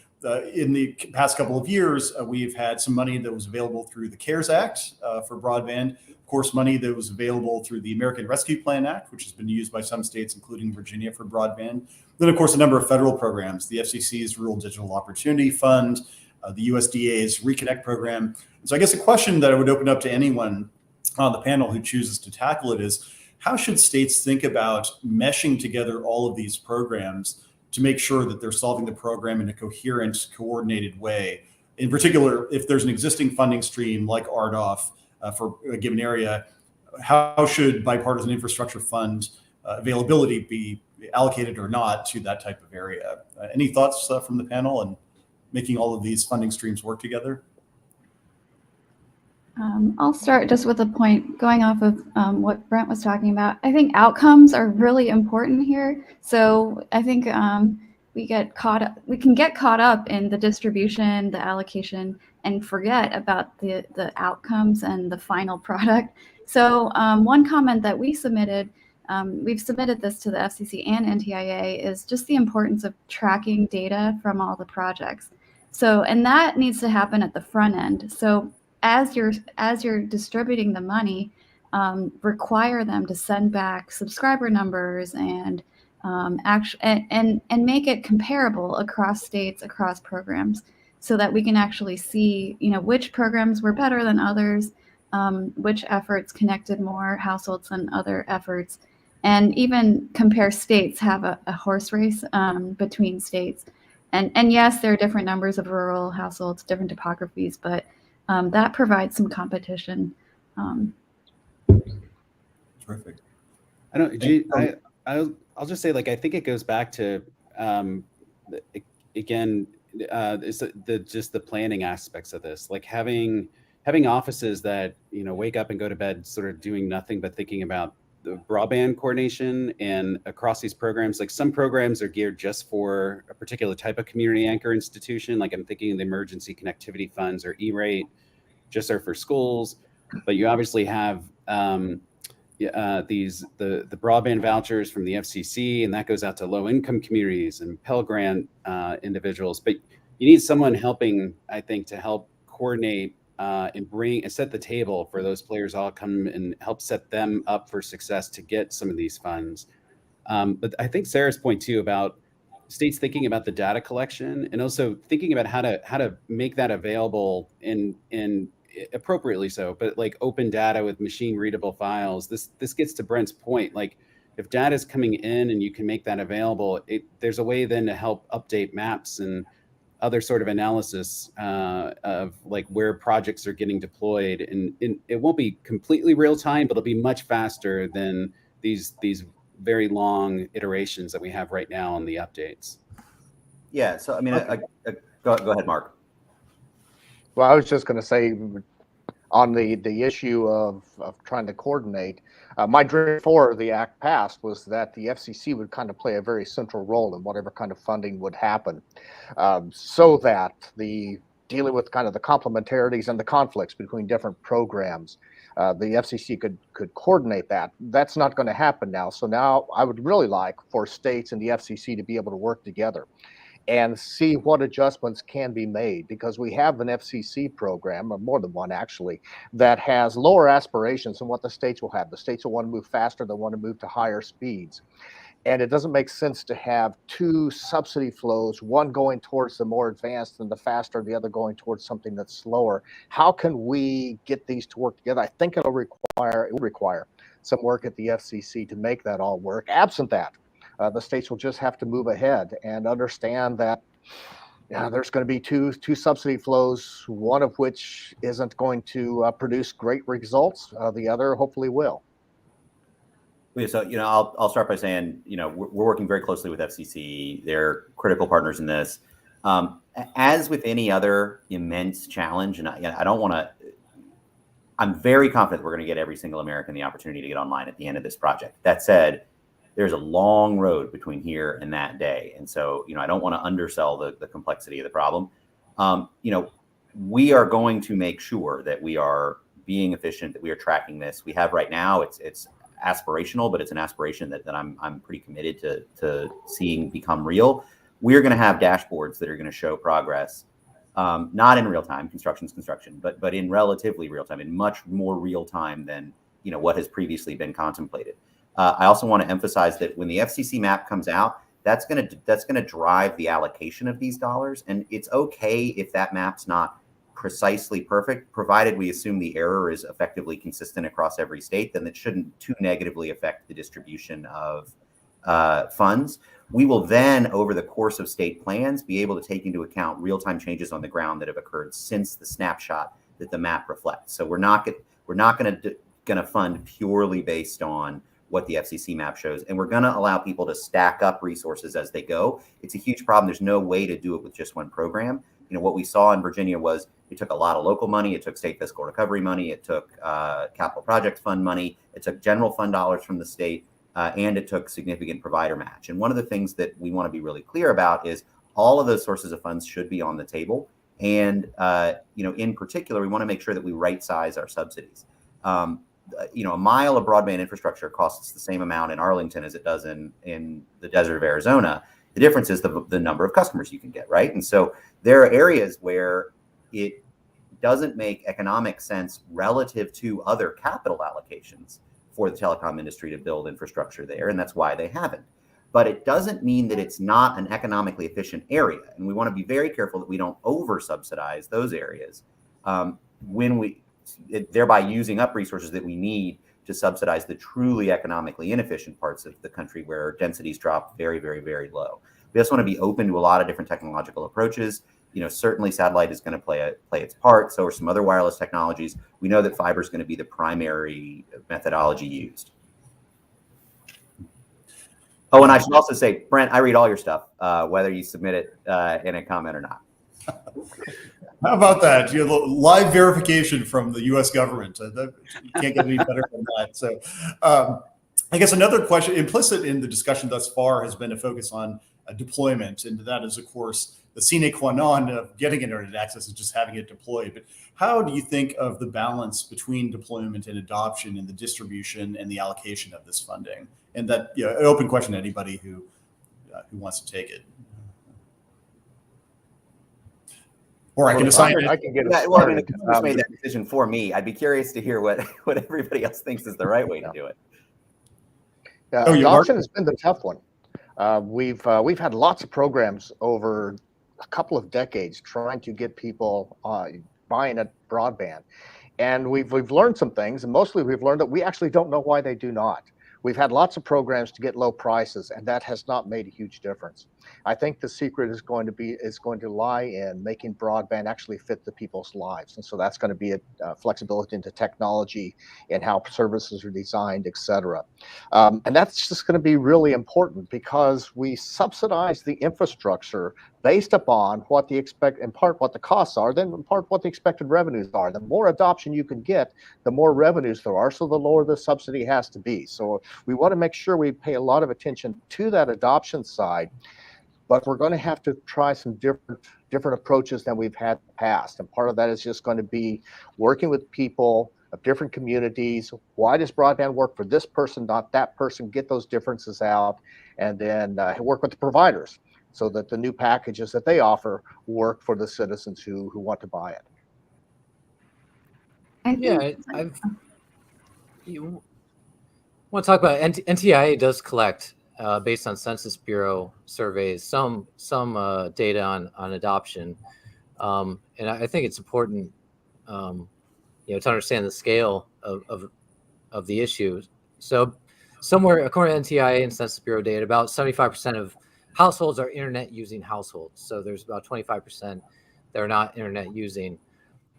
S1: in the past couple of years, we've had some money that was available through the CARES Act for broadband. Of course, money that was available through the American Rescue Plan Act, which has been used by some states, including Virginia, for broadband. Then, of course, a number of federal programs, the FCC's Rural Digital Opportunity Fund, the USDA's Reconnect program. So I guess a question that I would open up to anyone on the panel who chooses to tackle it is, how should states think about meshing together all of these programs to make sure that they're solving the program in a coherent, coordinated way? In particular, if there's an existing funding stream like RDOF for a given area, how should bipartisan infrastructure fund availability be allocated or not to that type of area? Any thoughts from the panel on making all of these funding streams work together?
S4: I'll start just with a point going off of what Brent was talking about. I think outcomes are really important here. So I think we can get caught up in the distribution, the allocation, and forget about the outcomes and the final product. So one comment that we submitted, we've submitted this to the FCC and NTIA, is just the importance of tracking data from all the projects. So, and that needs to happen at the front end. So as you're distributing the money, require them to send back subscriber numbers and make it comparable across states, across programs, so that we can actually see, which programs were better than others, which efforts connected more households than other efforts, and even compare states, have a horse race between states. And yes, there are different numbers of rural households, different topographies, but that provides some competition.
S1: Terrific.
S6: I'll just say, I think it goes back to again, is just the planning aspects of this, like having offices that wake up and go to bed sort of doing nothing but thinking about the broadband coordination and across these programs. Like some programs are geared just for a particular type of community anchor institution. Like I'm thinking of the emergency connectivity funds or E-rate. just are for schools, but you obviously have the broadband vouchers from the FCC, and that goes out to low income communities and Pell Grant individuals. But you need someone helping, I think, to help coordinate and bring and set the table for those players all come and help set them up for success to get some of these funds. But I think Sarah's point too about states thinking about the data collection and also thinking about how to make that available in appropriately so, but like open data with machine readable files. This gets to Brent's point. Like if data is coming in and you can make that available, there's a way then to help update maps and other sort of analysis of like where projects are getting deployed, and it won't be completely real time, but it'll be much faster than these very long iterations that we have right now on the updates.
S3: Yeah. So I mean, go ahead, Mark.
S5: Well, I was just going to say on the issue of trying to coordinate, my dream before the act passed was that the FCC would kind of play a very central role in whatever kind of funding would happen, so that dealing with kind of the complementarities and the conflicts between different programs, the FCC could coordinate that. That's not going to happen now. So now I would really like for states and the FCC to be able to work together and see what adjustments can be made, because we have an FCC program, or more than one actually, that has lower aspirations than what the states will have. The states will want to move faster, they want to move to higher speeds. And it doesn't make sense to have two subsidy flows, one going towards the more advanced and the faster, the other going towards something that's slower. How can we get these to work together? I think it will require some work at the FCC to make that all work. Absent that, the states will just have to move ahead and understand that there's going to be two subsidy flows, one of which isn't going to produce great results. The other hopefully will.
S3: So, I'll start by saying, we're working very closely with FCC. They're critical partners in this. As with any other immense challenge, and I don't want to, I'm very confident we're going to get every single American the opportunity to get online at the end of this project. That said, there's a long road between here and that day. And so, I don't want to undersell the complexity of the problem. We are going to make sure that we are being efficient, that we are tracking this. We have right now, it's aspirational, but it's an aspiration that I'm pretty committed to seeing become real. We're going to have dashboards that are going to show progress, not in real time, construction's construction, but in relatively real time, in much more real time than what has previously been contemplated. I also want to emphasize that when the FCC map comes out, that's going to drive the allocation of these dollars, and it's okay if that map's not precisely perfect, provided we assume the error is effectively consistent across every state. Then it shouldn't too negatively affect the distribution of funds. We will then, over the course of state plans, be able to take into account real-time changes on the ground that have occurred since the snapshot that the map reflects. So we're not going to fund purely based on what the FCC map shows, and we're going to allow people to stack up resources as they go. It's a huge problem. There's no way to do it with just one program. What we saw in Virginia was it took a lot of local money, it took state fiscal recovery money, it took capital project fund money, it took general fund dollars from the state, and it took significant provider match. And one of the things that we want to be really clear about is all of those sources of funds should be on the table. And in particular, we want to make sure that we right size our subsidies. A mile of broadband infrastructure costs the same amount in Arlington as it does in the desert of Arizona. The difference is the number of customers you can get, right? And so there are areas where it doesn't make economic sense relative to other capital allocations for the telecom industry to build infrastructure there, and that's why they haven't. But it doesn't mean that it's not an economically efficient area, and we want to be very careful that we don't over-subsidize those areas thereby using up resources that we need to subsidize the truly economically inefficient parts of the country where densities drop very, very, very low. We also want to be open to a lot of different technological approaches. Certainly satellite is going to play its part. So are some other wireless technologies. We know that fiber is going to be the primary methodology used. Oh, and I should also say, Brent, I read all your stuff, whether you submit it in a comment or not.
S1: How about that? Live verification from the U.S. government. You can't get any better than that. So I guess another question implicit in the discussion thus far has been a focus on deployment. And that is, of course, the sine qua non of getting internet access is just having it deployed. But how do you think of the balance between deployment and adoption in the distribution and the allocation of this funding? And that, an open question to anybody who wants to take it. Or I can assign it.
S5: I can get it
S3: Yeah, well, I mean, the
S5: started.
S3: Congress made that decision for me. I'd be curious to hear what everybody else thinks is the right way to do it.
S5: Adoption has been the tough one. We've had lots of programs over a couple of decades trying to get people buying a broadband, and we've learned some things, and mostly we've learned that we actually don't know why they do not. We've had lots of programs to get low prices, and that has not made a huge difference. I think the secret is going to lie in making broadband actually fit the people's lives, and so that's going to be a flexibility into technology and how services are designed, et cetera. And that's just going to be really important because we subsidize the infrastructure based upon what in part what the costs are, then in part what the expected revenues are. The more adoption you can get, the more revenues there are, so the lower the subsidy has to be. So we want to make sure we pay a lot of attention to that adoption side, but we're going to have to try some different approaches than we've had in the past. And part of that is just going to be working with people of different communities. Why does broadband work for this person, not that person? Get those differences out, and then work with the providers so that the new packages that they offer work for the citizens who want to buy it.
S7: You want to talk about NTIA does collect based on Census Bureau surveys some data on adoption, and I think it's important to understand the scale of the issue. So somewhere, according to NTIA and Census Bureau data, about 75% of households are internet using households. So there's about 25% that are not internet using.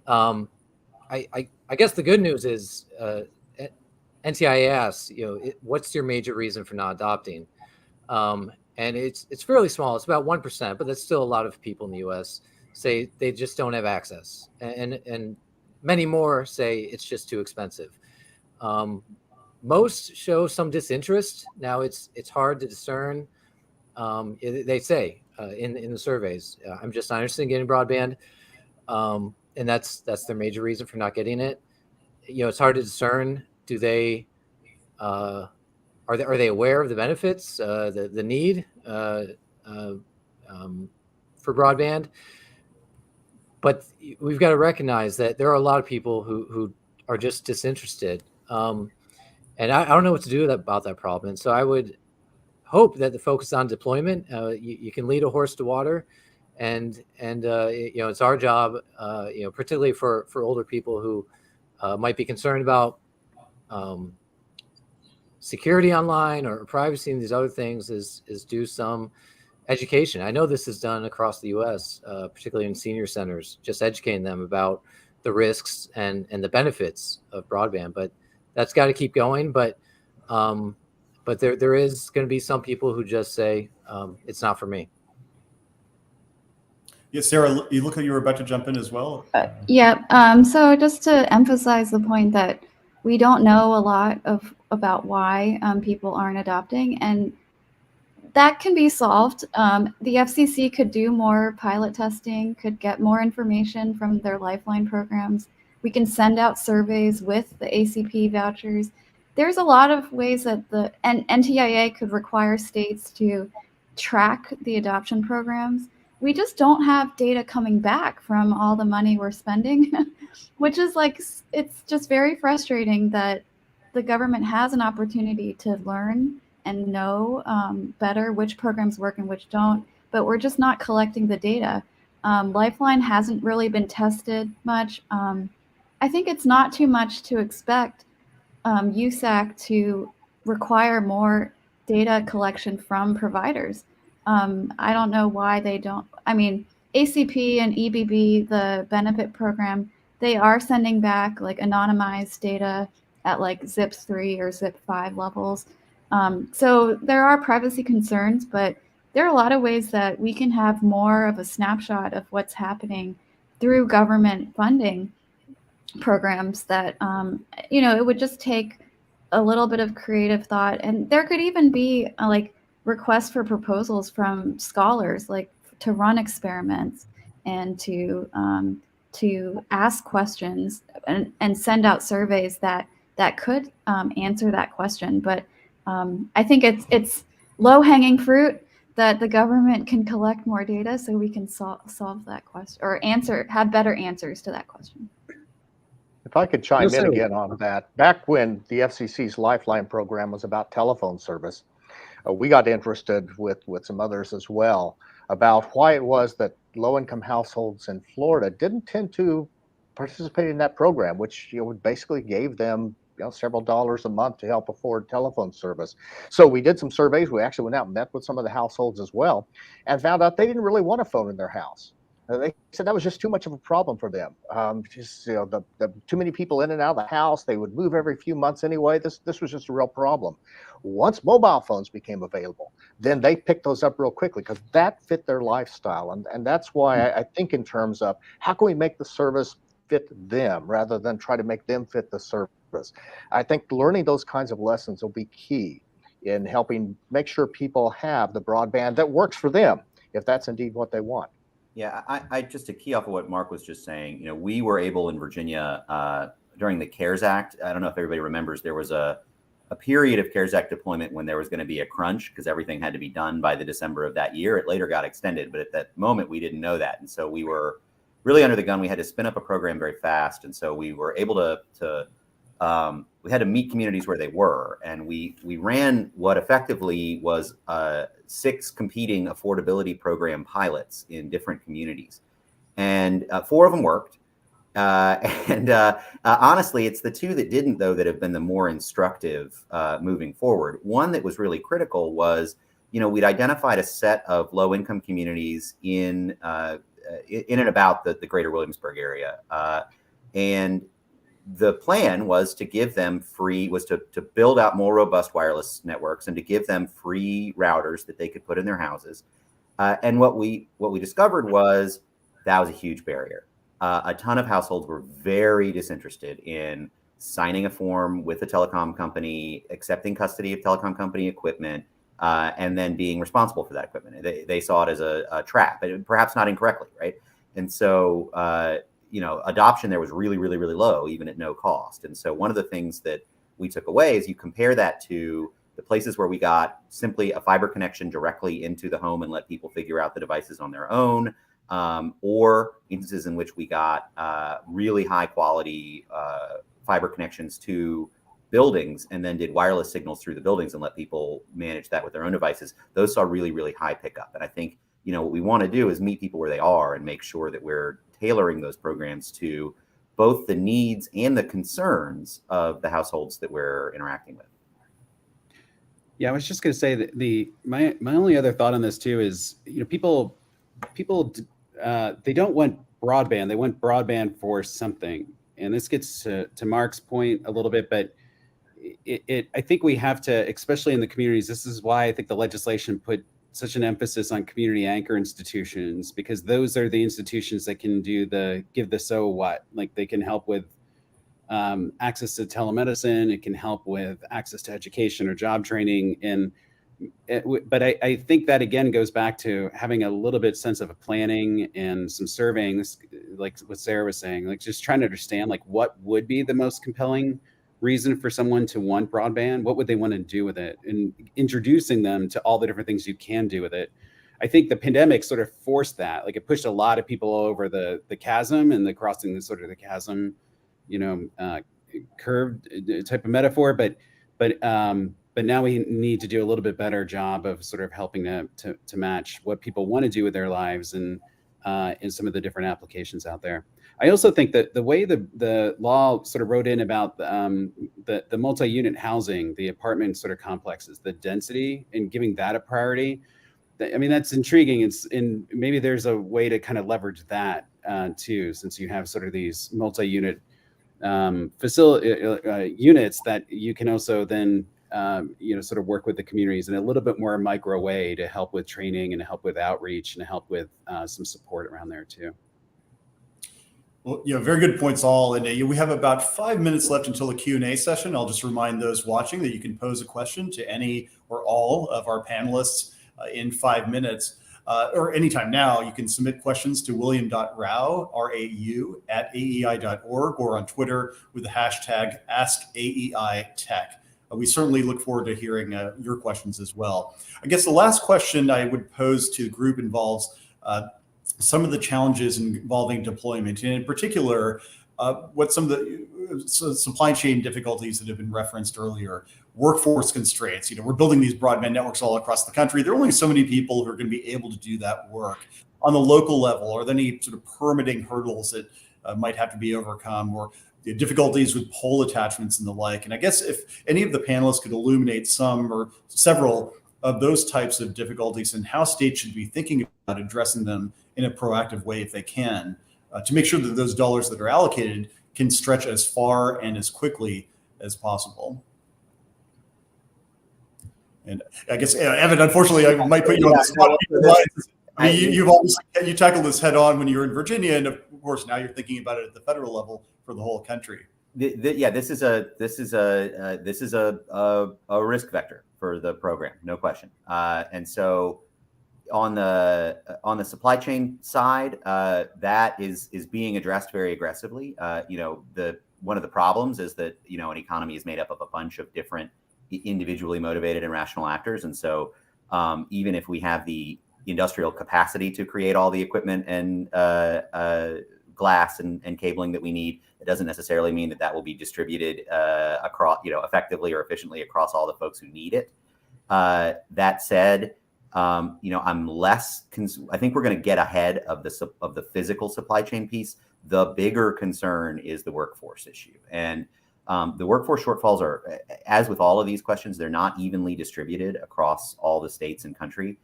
S7: I guess the good news is NTIA asks, what's your major reason for not adopting? And it's fairly small. It's about 1%, but that's still a lot of people in the U.S. say they just don't have access, and many more say it's just too expensive. Most show some disinterest. Now it's hard to discern. They say in the surveys, I'm just not interested in getting broadband, and that's their major reason for not getting it. It's hard to discern. Do they are they aware of the benefits, the need for broadband? But we've got to recognize that there are a lot of people who are just disinterested, and I don't know what to do about that problem. And so I would hope that the focus on deployment, you can lead a horse to water, and it's our job, particularly for older people who might be concerned about security online or privacy and these other things, is do some education. I know this is done across the U.S., particularly in senior centers, just educating them about the risks and the benefits of broadband. But that's got to keep going. But there is going to be some people who just say it's not for me.
S1: Yes, Sarah, you look like you were about to jump in as well.
S4: So just to emphasize the point that we don't know a lot about why people aren't adopting, and that can be solved. The FCC could do more pilot testing, could get more information from their Lifeline programs. We can send out surveys with the ACP vouchers. There's a lot of ways that the NTIA could require states to track the adoption programs. We just don't have data coming back from all the money we're spending, which is it's just very frustrating that the government has an opportunity to learn and know better which programs work and which don't, but we're just not collecting the data. Lifeline hasn't really been tested much. I think it's not too much to expect USAC to require more data collection from providers. I don't know why they don't. I mean, ACP and EBB, the benefit program, they are sending back anonymized data at ZIP 3 or ZIP 5 levels. So there are privacy concerns, but there are a lot of ways that we can have more of a snapshot of what's happening through government funding programs that, it would just take a little bit of creative thought. And there could even be requests for proposals from scholars, like to run experiments and to ask questions and send out surveys that could answer that question. But I think it's low-hanging fruit that the government can collect more data so we can solve that question or have better answers to that question.
S5: If I could chime in again on that, back when the FCC's Lifeline program was about telephone service, we got interested with some others as well about why it was that low-income households in Florida didn't tend to participate in that program, which basically gave them several dollars a month to help afford telephone service. So we did some surveys. We actually went out and met with some of the households as well, and found out they didn't really want a phone in their house. They said that was just too much of a problem for them. The too many people in and out of the house. They would move every few months anyway. This was just a real problem. Once mobile phones became available, then they picked those up real quickly because that fit their lifestyle. And that's why I think in terms of how can we make the service fit them rather than try to make them fit the service. I think learning those kinds of lessons will be key in helping make sure people have the broadband that works for them, if that's indeed what they want.
S3: Yeah, I just to key off of what Mark was just saying, we were able in Virginia during the CARES Act. I don't know if everybody remembers, there was a period of CARES Act deployment when there was going to be a crunch because everything had to be done by the December of that year. It later got extended, but at that moment we didn't know that. And so we were really under the gun. We had to spin up a program very fast. And so we were able to we had to meet communities where they were. And we ran what effectively was 6 competing affordability program pilots in different communities. And 4 of them worked. Honestly, it's the 2 that didn't, though, that have been the more instructive moving forward. One that was really critical was, we'd identified a set of low-income communities in and about the greater Williamsburg area. And the plan was to give them to build out more robust wireless networks and to give them free routers that they could put in their houses. And what we discovered was that was a huge barrier. A ton of households were very disinterested in signing a form with a telecom company, accepting custody of telecom company equipment, and then being responsible for that equipment. They saw it as a trap, perhaps not incorrectly, right? And so, adoption there was really, really, really low, even at no cost. And so one of the things that we took away is you compare that to the places where we got simply a fiber connection directly into the home and let people figure out the devices on their own, or instances in which we got really high quality fiber connections to buildings and then did wireless signals through the buildings and let people manage that with their own devices. Those saw really, really high pickup. And I think, what we want to do is meet people where they are and make sure that we're tailoring those programs to both the needs and the concerns of the households that we're interacting with.
S6: Yeah, I was just going to say that my only other thought on this too is, people they don't want broadband. They want broadband for something. And this gets to Mark's point a little bit, but I think we have to, especially in the communities, this is why I think the legislation put such an emphasis on community anchor institutions, because those are the institutions that can give the so what, like they can help with access to telemedicine. It can help with access to education or job training. But I think that again goes back to having a little bit sense of a planning and some surveying, like what Sarah was saying, like just trying to understand like what would be the most compelling reason for someone to want broadband. What would they want to do with it, and introducing them to all the different things you can do with it. I think the pandemic sort of forced that, like it pushed a lot of people over the chasm, and the crossing the chasm, curved type of metaphor. But now we need to do a little bit better job of sort of helping to match what people want to do with their lives and in some of the different applications out there. I also think that the way the law sort of wrote in about the multi-unit housing, the apartment sort of complexes, the density, and giving that a priority, I mean, that's intriguing. And maybe there's a way to kind of leverage that too, since you have sort of these multi-unit units that you can also then sort of work with the communities in a little bit more micro way to help with training and help with outreach and help with some support around there too.
S1: Well, very good points all. And we have about 5 minutes left until the Q&A session. I'll just remind those watching that you can pose a question to any or all of our panelists in 5 minutes. Or anytime now. You can submit questions to william.rau, R-A-U, @aei.org, or on Twitter with the hashtag AskAEITech. We certainly look forward to hearing your questions as well. I guess the last question I would pose to the group involves some of the challenges involving deployment, and in particular, what some of the supply chain difficulties that have been referenced earlier, workforce constraints. We're building these broadband networks all across the country. There are only so many people who are going to be able to do that work. On the local level, are there any sort of permitting hurdles that might have to be overcome, or the difficulties with pole attachments and the like? And I guess if any of the panelists could illuminate some or several of those types of difficulties and how states should be thinking about addressing them in a proactive way if they can, to make sure that those dollars that are allocated can stretch as far and as quickly as possible. And I guess, Evan, unfortunately, I might put you on the spot. I mean, you tackled this head on when you were in Virginia, and of course now you're thinking about it at the federal level for the whole country.
S3: This is a risk vector for the program, no question. And so on the supply chain side, that is being addressed very aggressively. One of the problems is that an economy is made up of a bunch of different individually motivated and rational actors, and so even if we have the industrial capacity to create all the equipment and glass and cabling that we need, it doesn't necessarily mean that will be distributed across, effectively or efficiently across all the folks who need it. That said, I'm less. I think we're going to get ahead of the physical supply chain piece. The bigger concern is the workforce issue, and the workforce shortfalls are, as with all of these questions, they're not evenly distributed across all the states and country.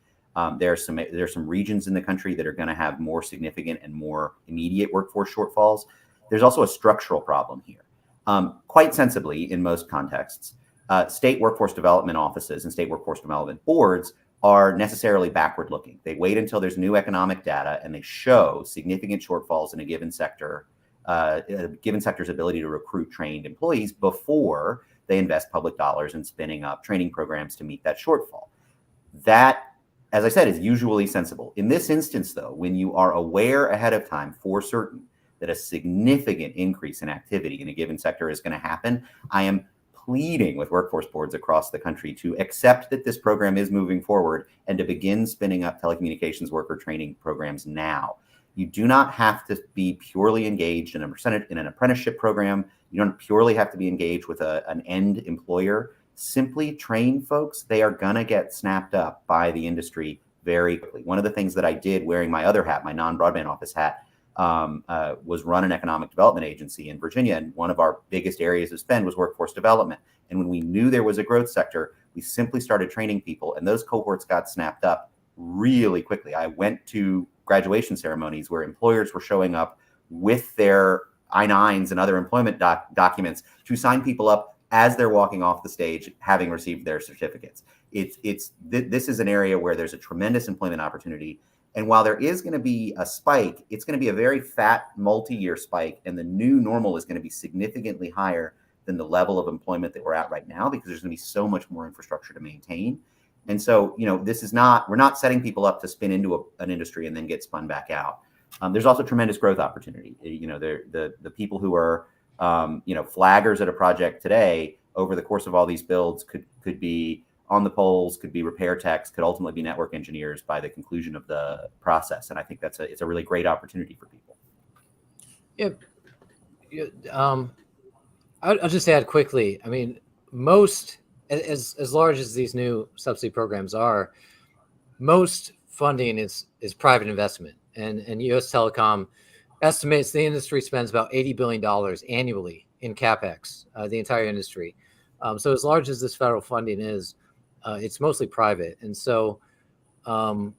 S3: There's some regions in the country that are going to have more significant and more immediate workforce shortfalls. There's also a structural problem here. Quite sensibly, in most contexts, state workforce development offices and state workforce development boards are necessarily backward looking. They wait until there's new economic data and they show significant shortfalls in a given sector, given sector's ability to recruit trained employees before they invest public dollars in spinning up training programs to meet that shortfall. That, as I said, is usually sensible. In this instance, though, when you are aware ahead of time for certain that a significant increase in activity in a given sector is going to happen, I am pleading with workforce boards across the country to accept that this program is moving forward and to begin spinning up telecommunications worker training programs now. You do not have to be purely engaged in an apprenticeship program. You don't purely have to be engaged with an end employer. Simply train folks. They are going to get snapped up by the industry very quickly. One of the things that I did wearing my other hat, my non-broadband office hat, was run an economic development agency in Virginia. And one of our biggest areas of spend was workforce development. And when we knew there was a growth sector, we simply started training people, and those cohorts got snapped up really quickly. I went to graduation ceremonies where employers were showing up with their I-9s and other employment documents to sign people up as they're walking off the stage, having received their certificates. This is an area where there's a tremendous employment opportunity. And while there is going to be a spike, it's going to be a very fat multi-year spike. And the new normal is going to be significantly higher than the level of employment that we're at right now, because there's going to be so much more infrastructure to maintain. And so, we're not setting people up to spin into an industry and then get spun back out. There's also tremendous growth opportunity. The people who are, flaggers at a project today over the course of all these builds could be on the poles, could be repair techs, could ultimately be network engineers by the conclusion of the process. And I think it's a really great opportunity for people.
S7: Yeah. I'll just add quickly. I mean, most, as large as these new subsidy programs are, most funding is private investment, and U.S. Telecom estimates the industry spends about $80 billion annually in CapEx, the entire industry. So as large as this federal funding is, it's mostly private. And so we've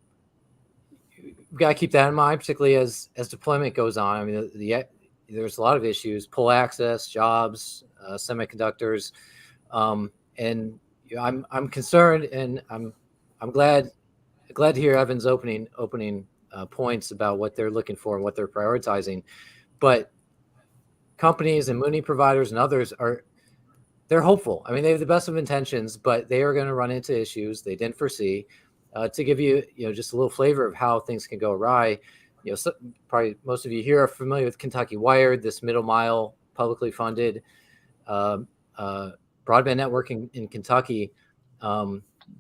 S7: got to keep that in mind, particularly as deployment goes on. I mean, there's a lot of issues: pole access, jobs, semiconductors, and I'm concerned, and I'm glad to hear Evan's opening points about what they're looking for and what they're prioritizing. but companies and Mooney providers and others they're hopeful. I mean, they have the best of intentions, but they are going to run into issues they didn't foresee. To give you, just a little flavor of how things can go awry, probably most of you here are familiar with Kentucky Wired, this middle mile publicly funded broadband network in Kentucky.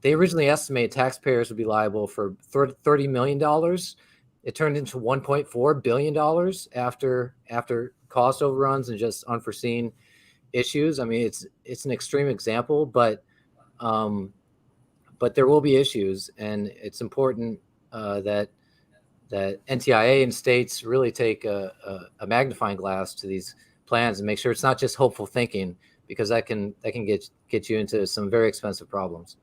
S7: They originally estimated taxpayers would be liable for $30 million. It turned into $1.4 billion after cost overruns and just unforeseen issues. I mean, it's an extreme example, but there will be issues, and it's important that NTIA and states really take a magnifying glass to these plans and make sure it's not just hopeful thinking, because that can get you into some very expensive problems.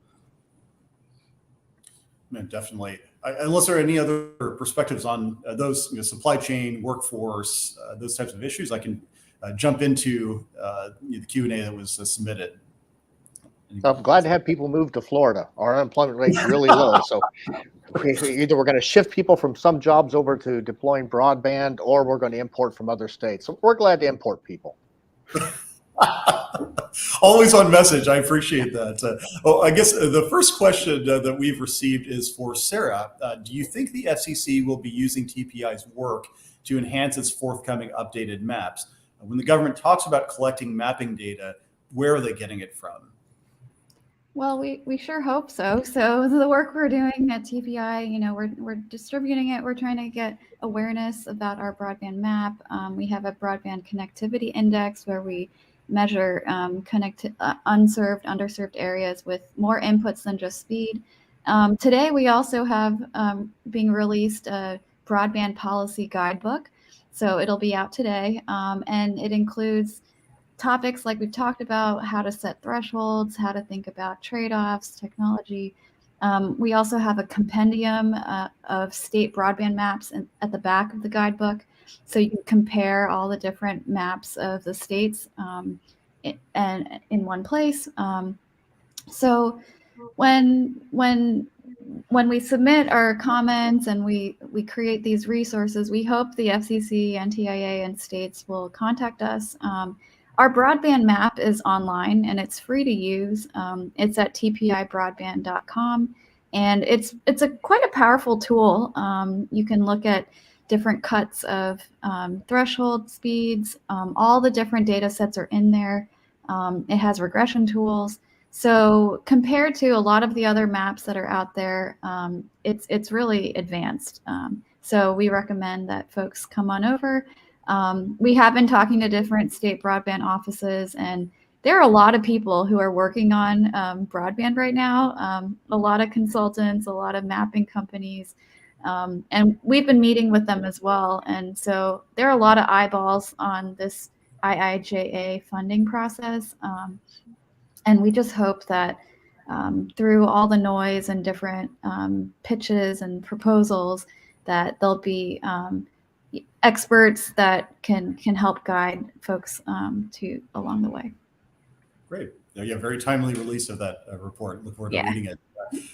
S1: Man, definitely. Unless there are any other perspectives on those supply chain, workforce, those types of issues, I can jump into the Q&A that was submitted.
S5: So I'm glad to have people move to Florida. Our unemployment rate's really low. So either we're going to shift people from some jobs over to deploying broadband, or we're going to import from other states. So we're glad to import people.
S1: Always on message. I appreciate that. I guess the first question that we've received is for Sarah. Do you think the FCC will be using TPI's work to enhance its forthcoming updated maps? When the government talks about collecting mapping data, where are they getting it from?
S4: Well, we sure hope so. So the work we're doing at TPI, we're distributing it. We're trying to get awareness about our broadband map. We have a broadband connectivity index where we measure unserved, underserved areas with more inputs than just speed. Today, we also have being released a broadband policy guidebook. So it'll be out today, and it includes topics like we've talked about, how to set thresholds, how to think about trade-offs, technology. We also have a compendium of state broadband maps at the back of the guidebook, so you can compare all the different maps of the states and in one place. So when we submit our comments and we create these resources, we hope the FCC, NTIA, and states will contact us. Our broadband map is online and it's free to use. It's at tpibroadband.com, and it's quite a powerful tool. You can look at different cuts of threshold speeds. All the different data sets are in there. It has regression tools. So compared to a lot of the other maps that are out there, it's really advanced. So we recommend that folks come on over. We have been talking to different state broadband offices, and there are a lot of people who are working on broadband right now, a lot of consultants, a lot of mapping companies, and we've been meeting with them as well. And so there are a lot of eyeballs on this IIJA funding process. And we just hope that through all the noise and different pitches and proposals, that there'll be experts that can help guide folks along the way.
S1: Great. Yeah, very timely release of that report. Look forward to reading it.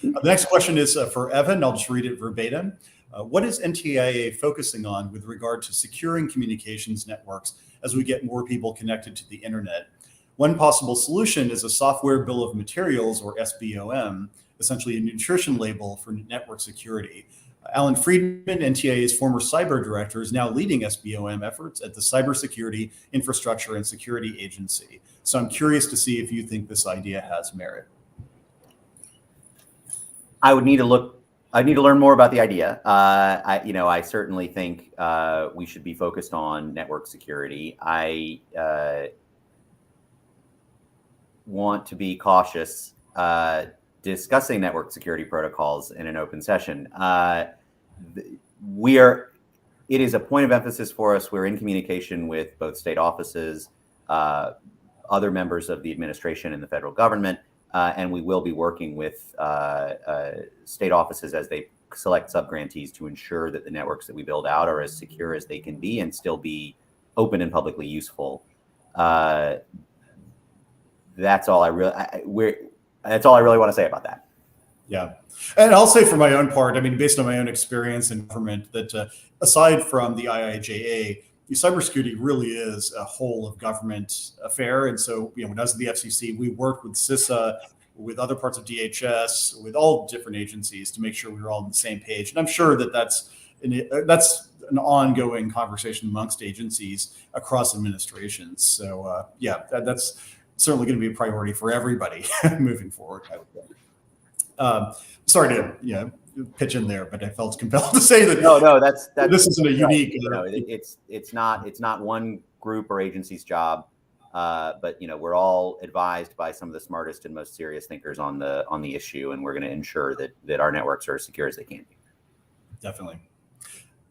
S1: The next question is for Evan. I'll just read it verbatim. What is NTIA focusing on with regard to securing communications networks as we get more people connected to the internet? One possible solution is a software bill of materials, or SBOM, essentially a nutrition label for network security. Alan Friedman, NTIA's former cyber director, is now leading SBOM efforts at the Cybersecurity Infrastructure and Security Agency. So I'm curious to see if you think this idea has merit.
S3: I need to learn more about the idea. I certainly think we should be focused on network security. I want to be cautious discussing network security protocols in an open session. It is a point of emphasis for us. We're in communication with both state offices, other members of the administration and the federal government, and we will be working with state offices as they select subgrantees to ensure that the networks that we build out are as secure as they can be and still be open and publicly useful. That's all I really want to say about that.
S1: Yeah. And I'll say for my own part, I mean, based on my own experience in government, that aside from the IIJA, cybersecurity really is a whole of government affair. And so, when I was at the FCC, we worked with CISA, with other parts of DHS, with all different agencies to make sure we were all on the same page. And I'm sure that that's an ongoing conversation amongst agencies across administrations. So that's certainly going to be a priority for everybody moving forward, I would think. Sorry to pitch in there, but I felt compelled to say that.
S3: No, that's
S1: this isn't a unique.
S3: It's not one group or agency's job, but we're all advised by some of the smartest and most serious thinkers on the issue, and we're going to ensure that our networks are as secure as they can be.
S1: Definitely.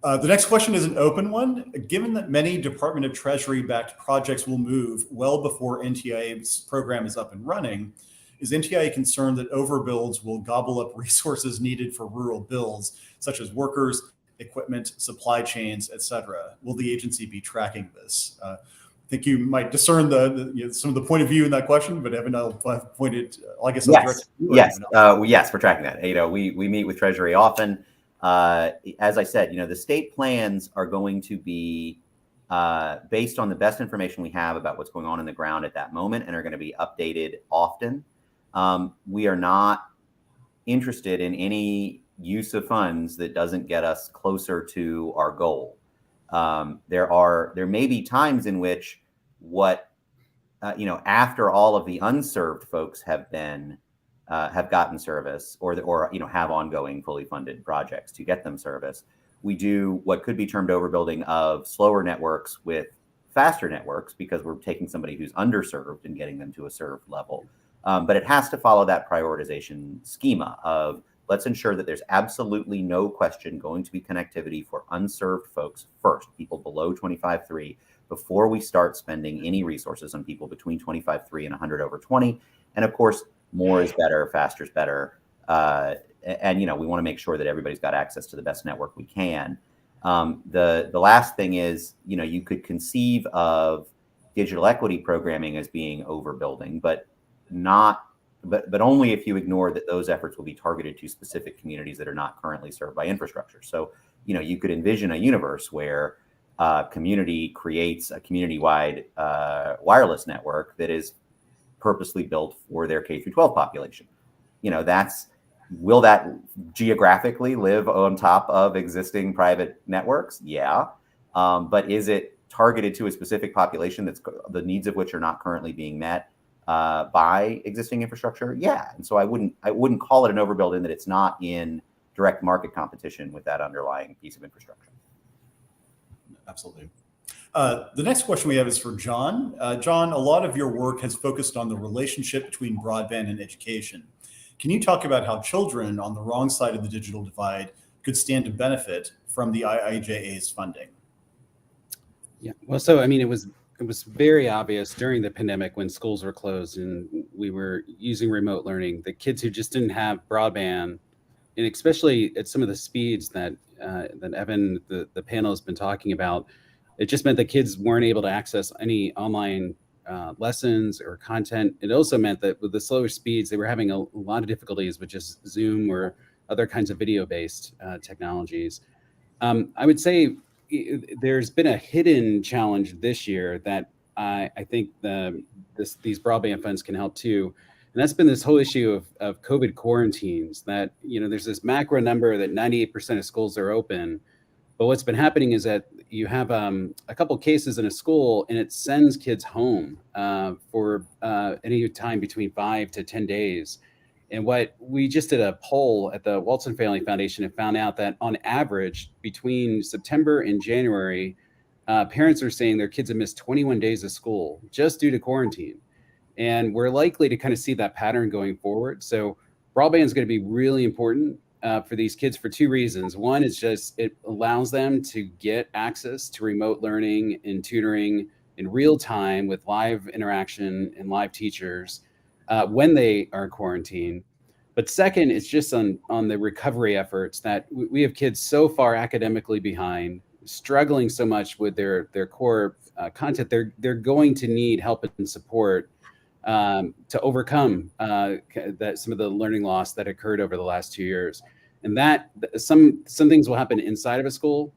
S1: The next question is an open one. Given that many Department of Treasury-backed projects will move well before NTIA's program is up and running, is NTIA concerned that overbuilds will gobble up resources needed for rural builds, such as workers, equipment, supply chains, etc.? Will the agency be tracking this? I think you might discern some of the point of view in that question, but Evan, I'll point it. I guess I'll direct you.
S3: Yes, we're tracking that. We meet with Treasury often. As I said, the state plans are going to be based on the best information we have about what's going on in the ground at that moment, and are going to be updated often. We are not interested in any use of funds that doesn't get us closer to our goal. There may be times in which after all of the unserved folks have gotten service or have ongoing fully funded projects to get them service, we do what could be termed overbuilding of slower networks with faster networks, because we're taking somebody who's underserved and getting them to a served level. But it has to follow that prioritization schema of, let's ensure that there's absolutely no question going to be connectivity for unserved folks first, people below 25.3, before we start spending any resources on people between 25.3 and 100 over 20. And of course, more is better, faster is better. And we want to make sure that everybody's got access to the best network we can. The last thing is, you could conceive of digital equity programming as being overbuilding, but only if you ignore that those efforts will be targeted to specific communities that are not currently served by infrastructure. So, you could envision a universe where a community creates a community-wide wireless network that is purposely built for their K through 12 population. Will that geographically live on top of existing private networks? Yeah. But is it targeted to a specific population that's the needs of which are not currently being met by existing infrastructure? Yeah. And so I wouldn't call it an overbuild in that it's not in direct market competition with that underlying piece of infrastructure.
S1: Absolutely. The next question we have is for John. John, a lot of your work has focused on the relationship between broadband and education. Can you talk about how children on the wrong side of the digital divide could stand to benefit from the IIJA's funding?
S6: Yeah, well, so it was very obvious during the pandemic when schools were closed and we were using remote learning, the kids who just didn't have broadband, and especially at some of the speeds that Evan, the panel has been talking about, it just meant that kids weren't able to access any online lessons or content. It also meant that with the slower speeds, they were having a lot of difficulties with just Zoom or other kinds of video-based technologies. I would say there's been a hidden challenge this year that I think these broadband funds can help too. And that's been this whole issue of COVID quarantines, that, there's this macro number that 98% of schools are open. But what's been happening is that you have a couple cases in a school and it sends kids home for any time between 5 to 10 days. And what we just did a poll at the Walton Family Foundation and found out that on average between September and January, parents are saying their kids have missed 21 days of school just due to quarantine. And we're likely to kind of see that pattern going forward. So broadband is going to be really important for these kids for two reasons. One is just it allows them to get access to remote learning and tutoring in real time with live interaction and live teachers when they are quarantined. But second, it's just on the recovery efforts that we have kids so far academically behind, struggling so much with their core content. They're going to need help and support to overcome some of the learning loss that occurred over the last 2 years. And that some things will happen inside of a school,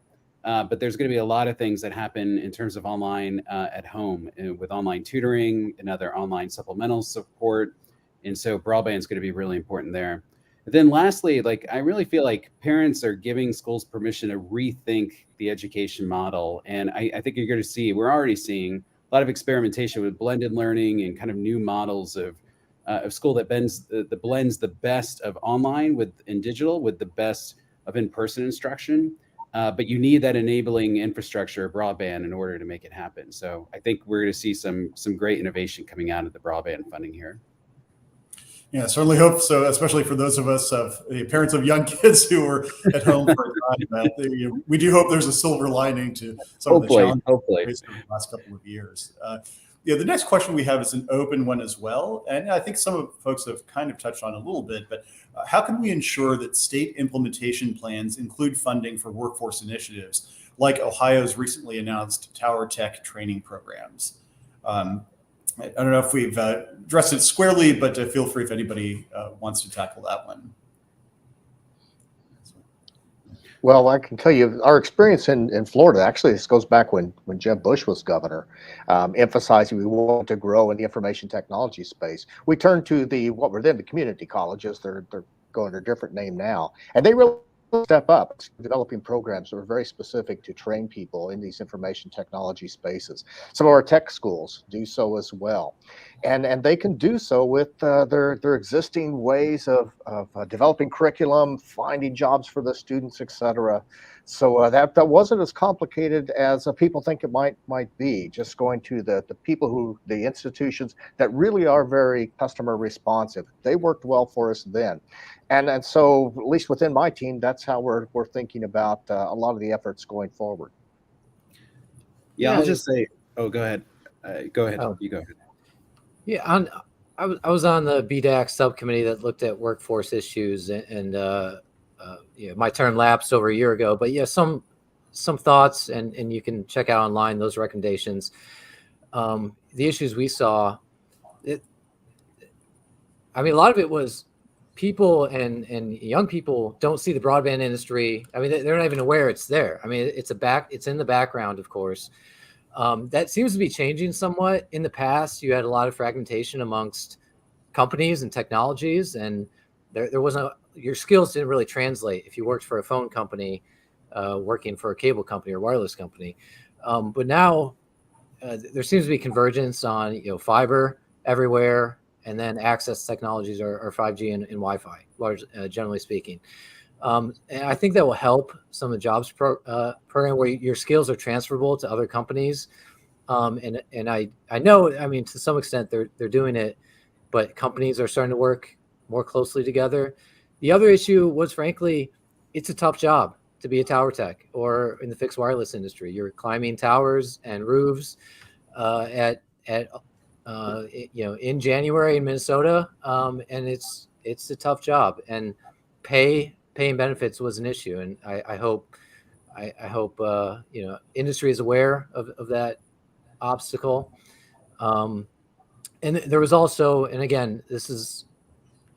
S6: But there's going to be a lot of things that happen in terms of online at home with online tutoring and other online supplemental support. And so broadband is going to be really important there. But then lastly, like I really feel like parents are giving schools permission to rethink the education model. And I think you're going to see, we're already seeing a lot of experimentation with blended learning and kind of new models of school that blends the best of online and digital with the best of in-person instruction. But you need that enabling infrastructure, broadband, in order to make it happen. So I think we're going to see some great innovation coming out of the broadband funding here.
S1: Yeah, certainly hope so, especially for those of us parents of young kids who are at home for a time. We do hope there's a silver lining to some of the challenges faced over the last couple of years. The next question we have is an open one as well. And I think some of folks have kind of touched on a little bit, but how can we ensure that state implementation plans include funding for workforce initiatives like Ohio's recently announced Tower Tech training programs? I don't know if we've addressed it squarely, but feel free if anybody wants to tackle that one.
S5: Well, I can tell you our experience in Florida, actually, this goes back when Jeb Bush was governor, emphasizing we want to grow in the information technology space. We turned to what were then the community colleges. They're going to a different name now. And they really step up, developing programs that were very specific to train people in these information technology spaces. Some of our tech schools do so as well. And they can do so with their existing ways of developing curriculum, finding jobs for the students, et cetera. So that wasn't as complicated as people think it might be, just going to the people the institutions that really are very customer responsive. They worked well for us then. And so, at least within my team, that's how we're thinking about a lot of the efforts going forward.
S6: Yeah, I'll just say, go ahead. Go ahead.
S7: Oh.
S6: You go ahead.
S7: Yeah, I was on the BDAC subcommittee that looked at workforce issues, and my term lapsed over a year ago. But yeah, some thoughts, and you can check out online those recommendations. The issues we saw, a lot of it was people and young people don't see the broadband industry. I mean, they're not even aware it's there. I mean, it's in the background, of course. That seems to be changing somewhat. In the past, you had a lot of fragmentation amongst companies and technologies, and there wasn't your skills didn't really translate if you worked for a phone company, working for a cable company or wireless company. But now there seems to be convergence on fiber everywhere, and then access technologies are 5G and Wi-Fi, generally speaking. And I think that will help some of the jobs program where your skills are transferable to other companies. And I know, to some extent they're doing it, but companies are starting to work more closely together. The other issue was, frankly, it's a tough job to be a tower tech or in the fixed wireless industry. You're climbing towers and roofs in January in Minnesota, and it's a tough job, and pay and benefits was an issue, and I hope industry is aware of that obstacle. And there was also, and again, this is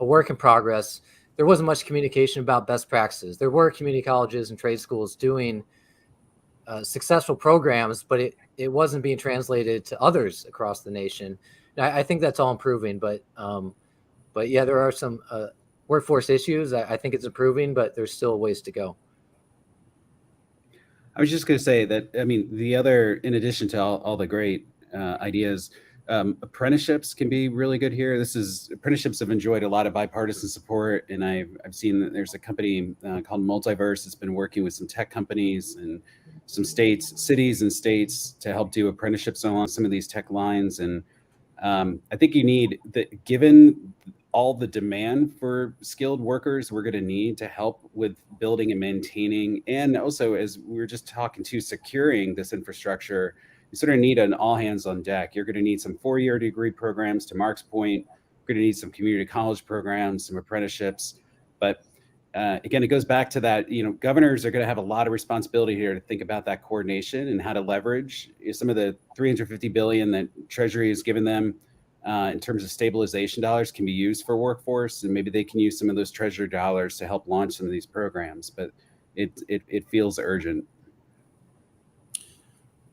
S7: a work in progress, there wasn't much communication about best practices. There were community colleges and trade schools doing successful programs, but it wasn't being translated to others across the nation. And I think that's all improving, but yeah, there are some workforce issues. I think it's improving, but there's still a ways to go.
S6: I was just going to say that, the other, in addition to all the great ideas, apprenticeships can be really good here. Apprenticeships have enjoyed a lot of bipartisan support, and I've seen that there's a company called Multiverse that's been working with some tech companies and some cities and states to help do apprenticeships along some of these tech lines. And I think given all the demand for skilled workers we're going to need to help with building and maintaining, and also, as we were just talking to, securing this infrastructure, you sort of need an all hands on deck. You're going to need some 4-year degree programs, to Mark's point. You're going to need some community college programs, some apprenticeships. But again, it goes back to that, governors are going to have a lot of responsibility here to think about that coordination and how to leverage some of the $350 billion that Treasury has given them in terms of stabilization dollars can be used for workforce, and maybe they can use some of those Treasury dollars to help launch some of these programs. But it feels urgent.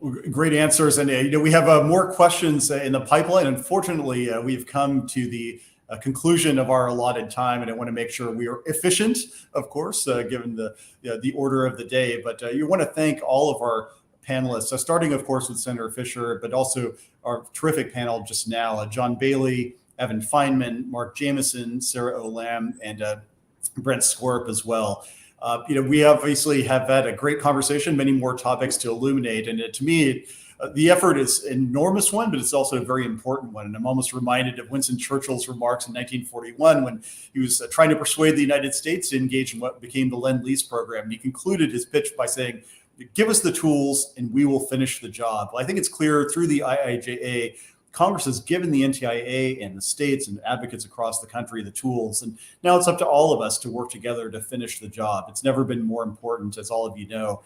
S1: Great answers. And we have more questions in the pipeline. Unfortunately, we've come to the conclusion of our allotted time, and I want to make sure we are efficient, of course, given the order of the day. But you want to thank all of our panelists, starting, of course, with Senator Fischer, but also our terrific panel just now, John Bailey, Evan Feinman, Mark Jameson, Sarah Olam, and Brent Squirp as well. We obviously have had a great conversation, many more topics to illuminate. And to me, the effort is an enormous one, but it's also a very important one. And I'm almost reminded of Winston Churchill's remarks in 1941 when he was trying to persuade the United States to engage in what became the Lend-Lease program. And he concluded his pitch by saying, give us the tools and we will finish the job. Well, I think it's clear through the IIJA, Congress has given the NTIA and the states and advocates across the country the tools. And now it's up to all of us to work together to finish the job. It's never been more important, as all of you know.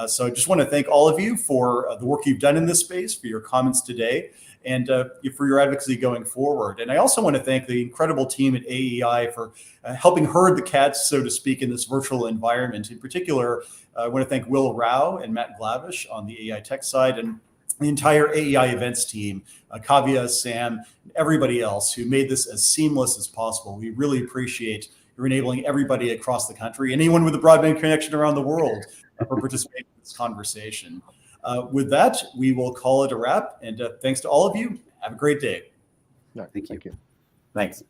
S1: So I just want to thank all of you for the work you've done in this space, for your comments today, and for your advocacy going forward. And I also want to thank the incredible team at AEI for helping herd the cats, so to speak, in this virtual environment. In particular, I want to thank Will Rao and Matt Glavish on the AEI tech side, and the entire AEI events team, Kavya, Sam, everybody else who made this as seamless as possible. We really appreciate your enabling everybody across the country, and anyone with a broadband connection around the world for participating in this conversation. With that, we will call it a wrap. And thanks to all of you. Have a great day.
S5: Thank you.
S3: Thanks.